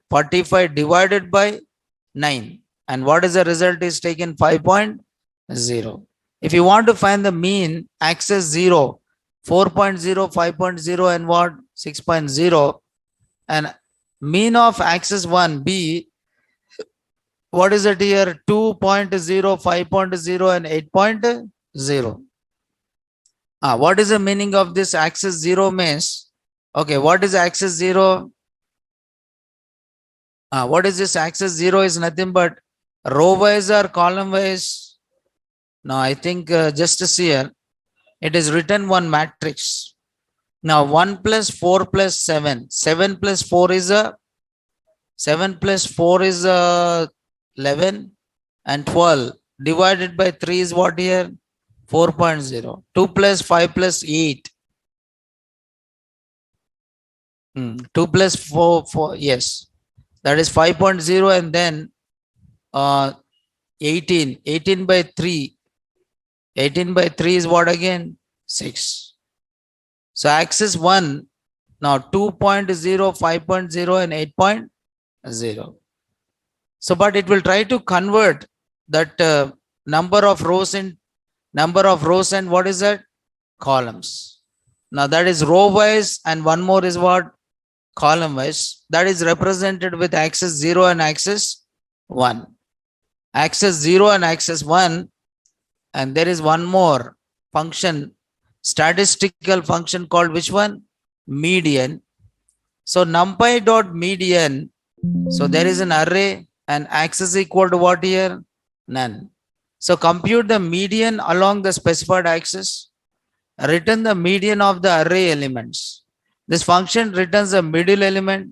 45 divided by 9. And what is the result is taken? 5.0. If you want to find the mean, axis 0, 4.0, 5.0 and what? 6.0. And mean of axis 1, B, what is it here? 2.0, 5.0 and 8.0. What is the meaning of this axis 0 means? Okay, what is axis 0? What is this axis 0 is nothing but row wise or column wise? Now I think just to see here, it is written one matrix. Now 1 plus 4 plus 7. 7 plus 4 is 11 and 12 divided by 3 is what here? 4.0. 2 plus 5 plus 8. 2 plus 4, yes. That is 5.0, and then 18. 18 by 3. 18 by 3 is what again? 6. So axis 1, now 2.0, 5.0 and 8.0. So, but it will try to convert that number of rows and what is that? Columns. Now that is row wise, and one more is what? Column wise. That is represented with axis 0 and axis 1. Axis 0 and axis 1, and there is one more function, statistical function called which one? Median. So numpy dot median. So there is an array and axis equal to what here? None. So compute the median along the specified axis. Return the median of the array elements. This function returns the middle element.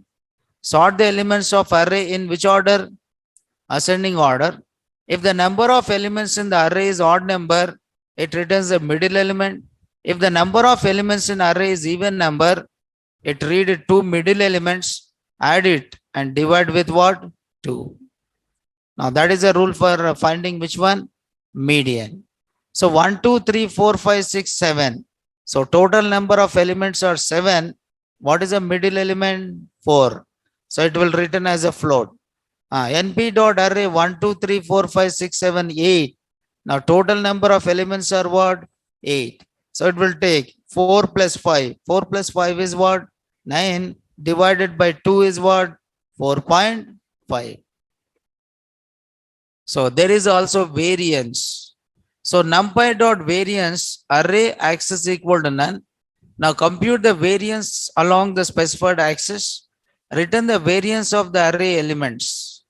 Sort the elements of array in which order? Ascending order. If the number of elements in the array is odd number, it returns the middle element. If the number of elements in array is even number, it reads 2 middle elements, add it and divide with what? 2. Now that is a rule for finding which one? Median. So 1, 2, 3, 4, 5, 6, 7. So total number of elements are 7. What is the middle element? 4. So it will return as a float. NP dot array 1, 2, 3, 4, 5, 6, 7, 8. Now total number of elements are what? 8. So it will take 4 plus 5. 4 plus 5 is what? 9. Divided by 2 is what? 4.5. So there is also variance. So numpy dot variance, array axis equal to none. Now compute the variance along the specified axis. Return the variance of the array elements.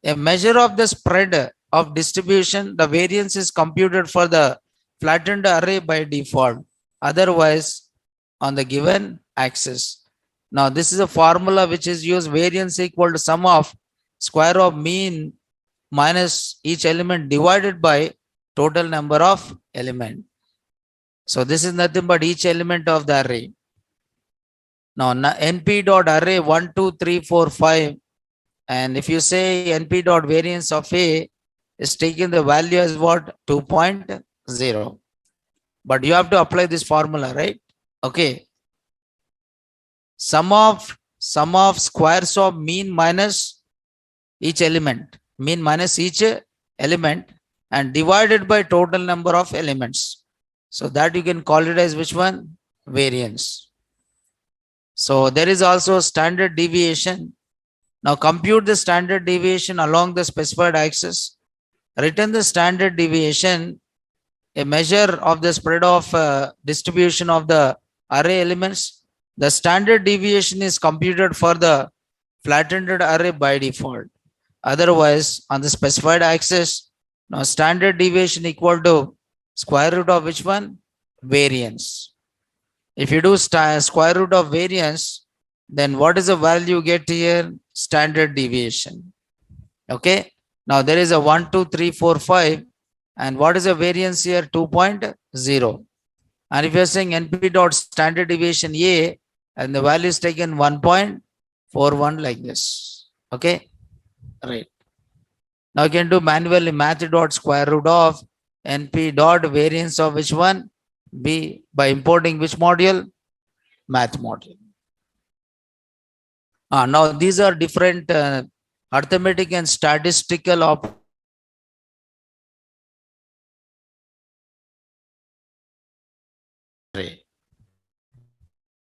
A measure of the spread of distribution, the variance is computed for the flattened array by default. Otherwise, on the given axis. Now this is a formula which is used, variance equal to sum of square of mean minus each element divided by total number of element. So this is nothing but each element of the array. Now np dot array 1, 2, 3, 4, 5. And if you say np dot variance of A is taking the value as what? 2.0. But you have to apply this formula, right? Okay. Sum of squares of mean minus each element. Mean minus each element and divided by total number of elements. So that you can call it as which one? Variance. So there is also standard deviation. Now compute the standard deviation along the specified axis. Return the standard deviation, a measure of the spread of distribution of the array elements. The standard deviation is computed for the flattened array by default. Otherwise, on the specified axis, now standard deviation equal to square root of which one? Variance. If you do square root of variance, then what is the value you get here? Standard deviation. Okay. Now there is a 1, 2, 3, 4, 5. And what is the variance here? 2.0. And if you're saying NP dot standard deviation A, and the value is taken 1.41 like this. Okay. Right. Now you can do manually math dot square root of NP dot variance of which one? B, by importing which module? Math module. Now these are different arithmetic and statistical operators.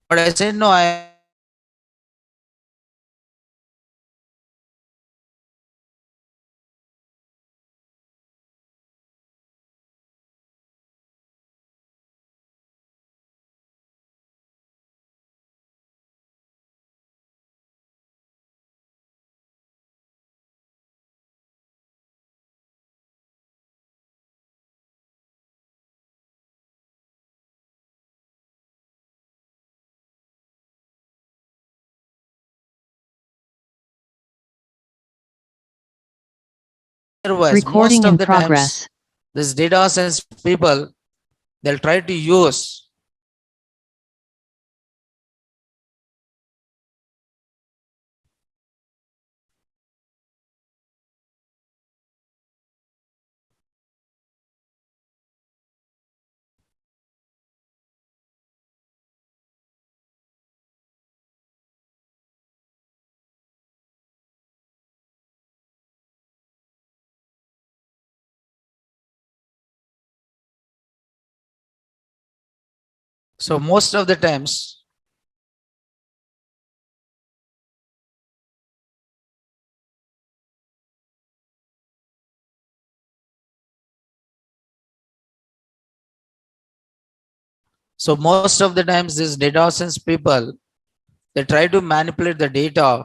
But I said no, I Otherwise, Recording most of in the progress. times, this data science people, they'll try to use so most of the times these data science people, they try to manipulate the data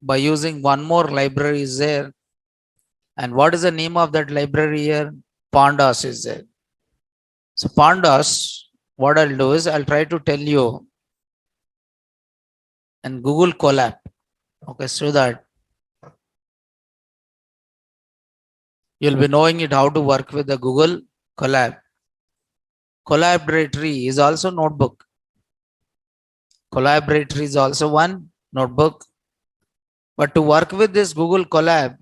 by using one more library is there. And what is the name of that library here? Pandas is there. So Pandas, what I'll do is I'll try to tell you in Google Colab. Okay, so that you'll be knowing it how to work with the Google Colab. Collaboratory is also notebook. Collaboratory is also one notebook. But to work with this Google Colab,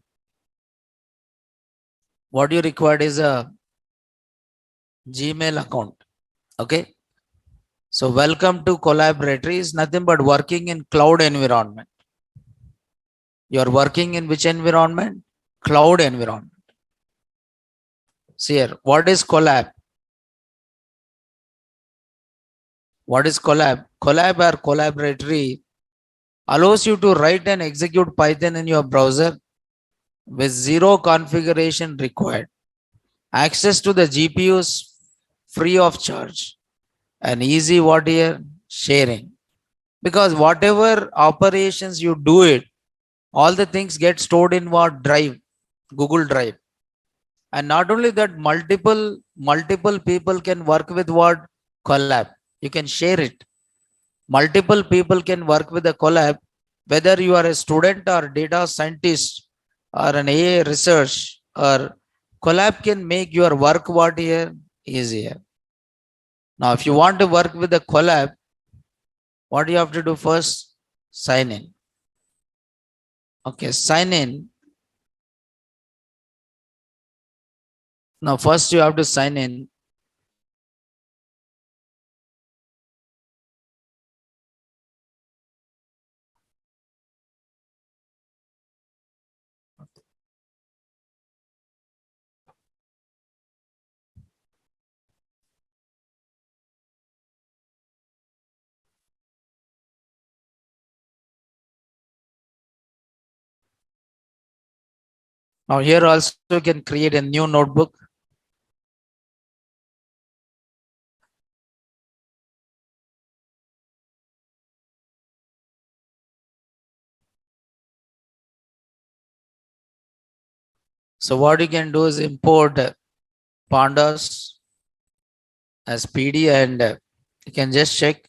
what you require is a Gmail account. Okay. So welcome to Collaboratory is nothing but working in cloud environment. You are working in which environment? Cloud environment. See here, what is Colab? What is Colab? Colab or Collaboratory allows you to write and execute Python in your browser with zero configuration required. Access to the GPUs free of charge and easy what here? Sharing. Because whatever operations you do it, all the things get stored in what? Drive, Google Drive. And not only that, multiple people can work with what? Colab. You can share it. Multiple people can work with a Colab, whether you are a student or data scientist or an AI research, or Colab can make your work what here? Easier. Now, if you want to work with a Colab, what do you have to do first? Sign in. Okay, sign in. Now, first you have to sign in. Now, here also you can create a new notebook. So what you can do is import Pandas as PD and you can just check.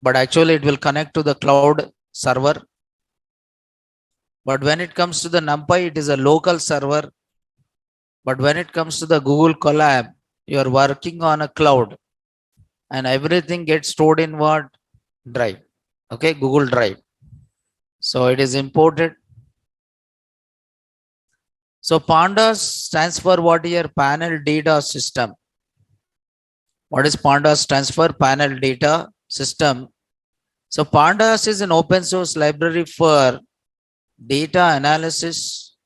But actually it will connect to the cloud server. But when it comes to the NumPy, it is a local server. But when it comes to the Google Colab, you are working on a cloud and everything gets stored in what? Drive. Okay, Google Drive. So it is imported. So Pandas stands for what here? Panel data system. What is Pandas stands for? Panel data system. So Pandas is an open source library for data analysis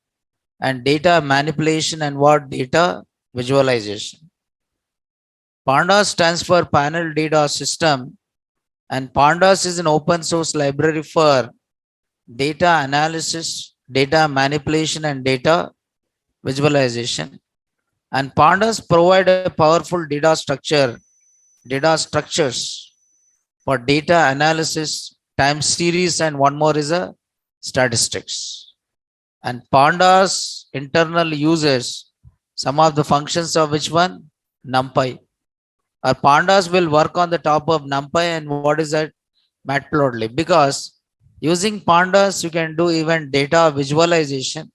and data manipulation and what? Data visualization. Pandas stands for Panel Data System, and Pandas is an open source library for data analysis, data manipulation, and data visualization. And Pandas provide a powerful data structures for data analysis, time series, and one more is a statistics. And Pandas internal uses some of the functions of which one? NumPy. Our pandas will work on the top of NumPy, and what is that? Matplotlib. Because using pandas, you can do even data visualization.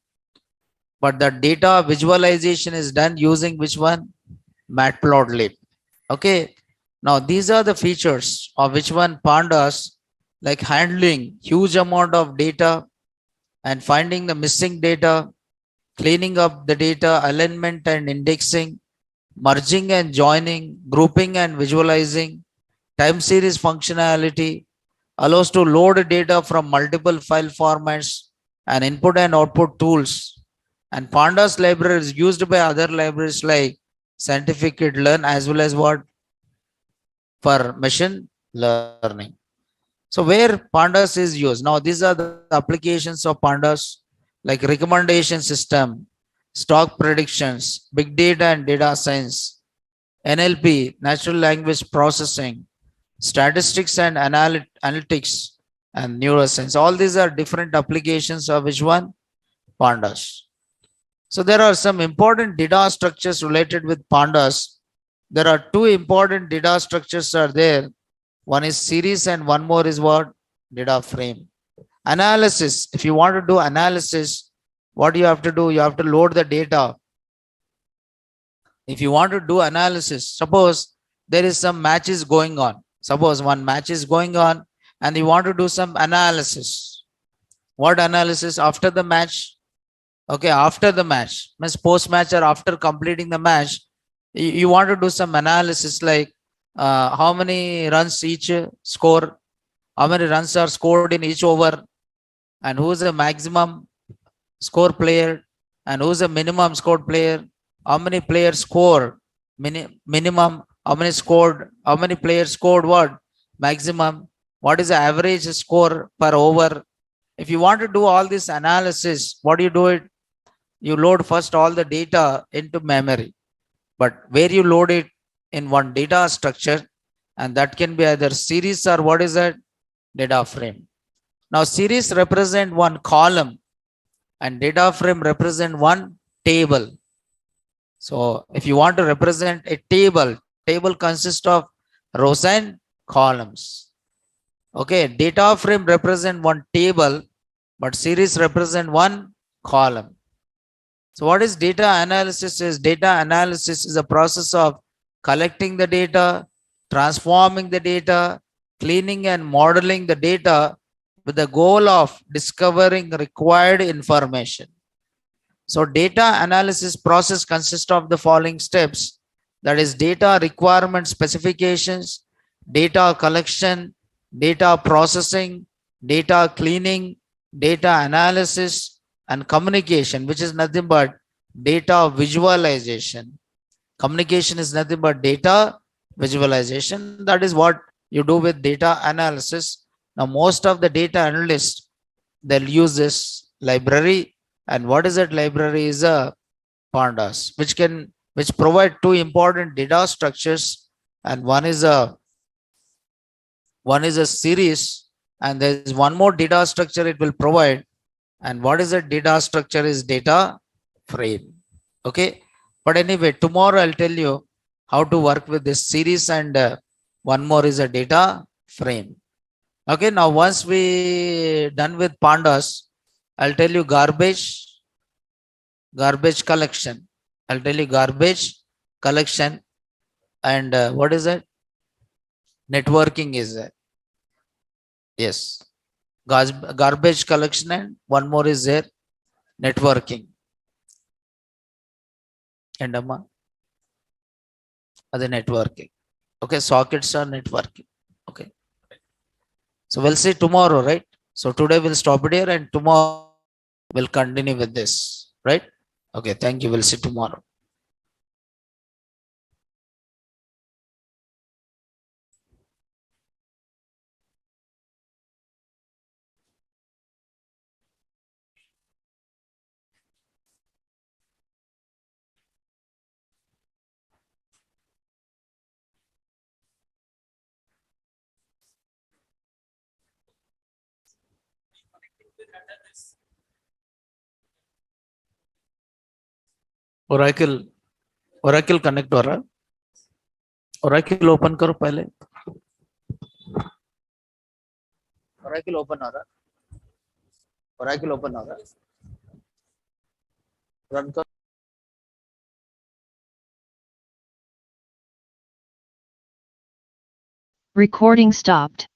But the data visualization is done using which one? Matplotlib. Okay. Now these are the features of which one pandas, like handling huge amount of data and finding the missing data, cleaning up the data, alignment and indexing, merging and joining, grouping and visualizing, time series functionality, allows to load data from multiple file formats and input and output tools. And pandas library is used by other libraries like scikit-learn as well as what? For machine learning. So where pandas is used. Now these are the applications of pandas, like recommendation system, stock predictions, big data and data science, NLP, natural language processing, statistics and analytics, and neuroscience. All these are different applications of which one? Pandas. So there are some important data structures related with pandas. There are two important data structures are there. One is series and one more is what? Data frame. Analysis. If you want to do analysis, what you have to do? You have to load the data. If you want to do analysis, suppose there is some matches going on. Suppose one match is going on and you want to do some analysis. What analysis? After the match? Okay, after the match, means post match or after completing the match, you want to do some analysis like how many runs each score, how many runs are scored in each over, and who is the maximum score player and who is the minimum scored player, how many players score minimum, how many scored, how many players scored what maximum, what is the average score per over. If you want to do all this analysis, what do you do it? You load first all the data into memory, but where you load it in one data structure, and that can be either series or what is that? Data frame. Now series represent one column and data frame represent one table. So if you want to represent a table consists of rows and columns. Okay, data frame represent one table, but series represent one column. So what is data analysis? Data analysis is a process of collecting the data, transforming the data, cleaning and modeling the data with the goal of discovering required information. So data analysis process consists of the following steps. That is data requirement specifications, data collection, data processing, data cleaning, data analysis, and communication, which is nothing but data visualization. Communication is nothing but data visualization. That is what you do with data analysis. Now, most of the data analysts, they'll use this library. And what is that library? Is a pandas, which provide two important data structures, and one is a series, and there is one more data structure it will provide. And what is the data structure? Is data frame. Okay, but anyway, tomorrow I'll tell you how to work with this series, and one more is a data frame. Okay, now once we done with pandas, I'll tell you garbage collection. I'll tell you garbage collection, and what is it? Networking is there. Yes, garbage collection, and one more is there, networking. And other networking. Okay, sockets are networking. Okay, so we'll see tomorrow, right? So today we'll stop it here, and tomorrow we'll continue with this, right? Okay, thank you. We'll see tomorrow. Oracle connect, Oracle open करो पहले. Oracle open हो रहा. Oracle open हो रहा. Run करो. Recording stopped.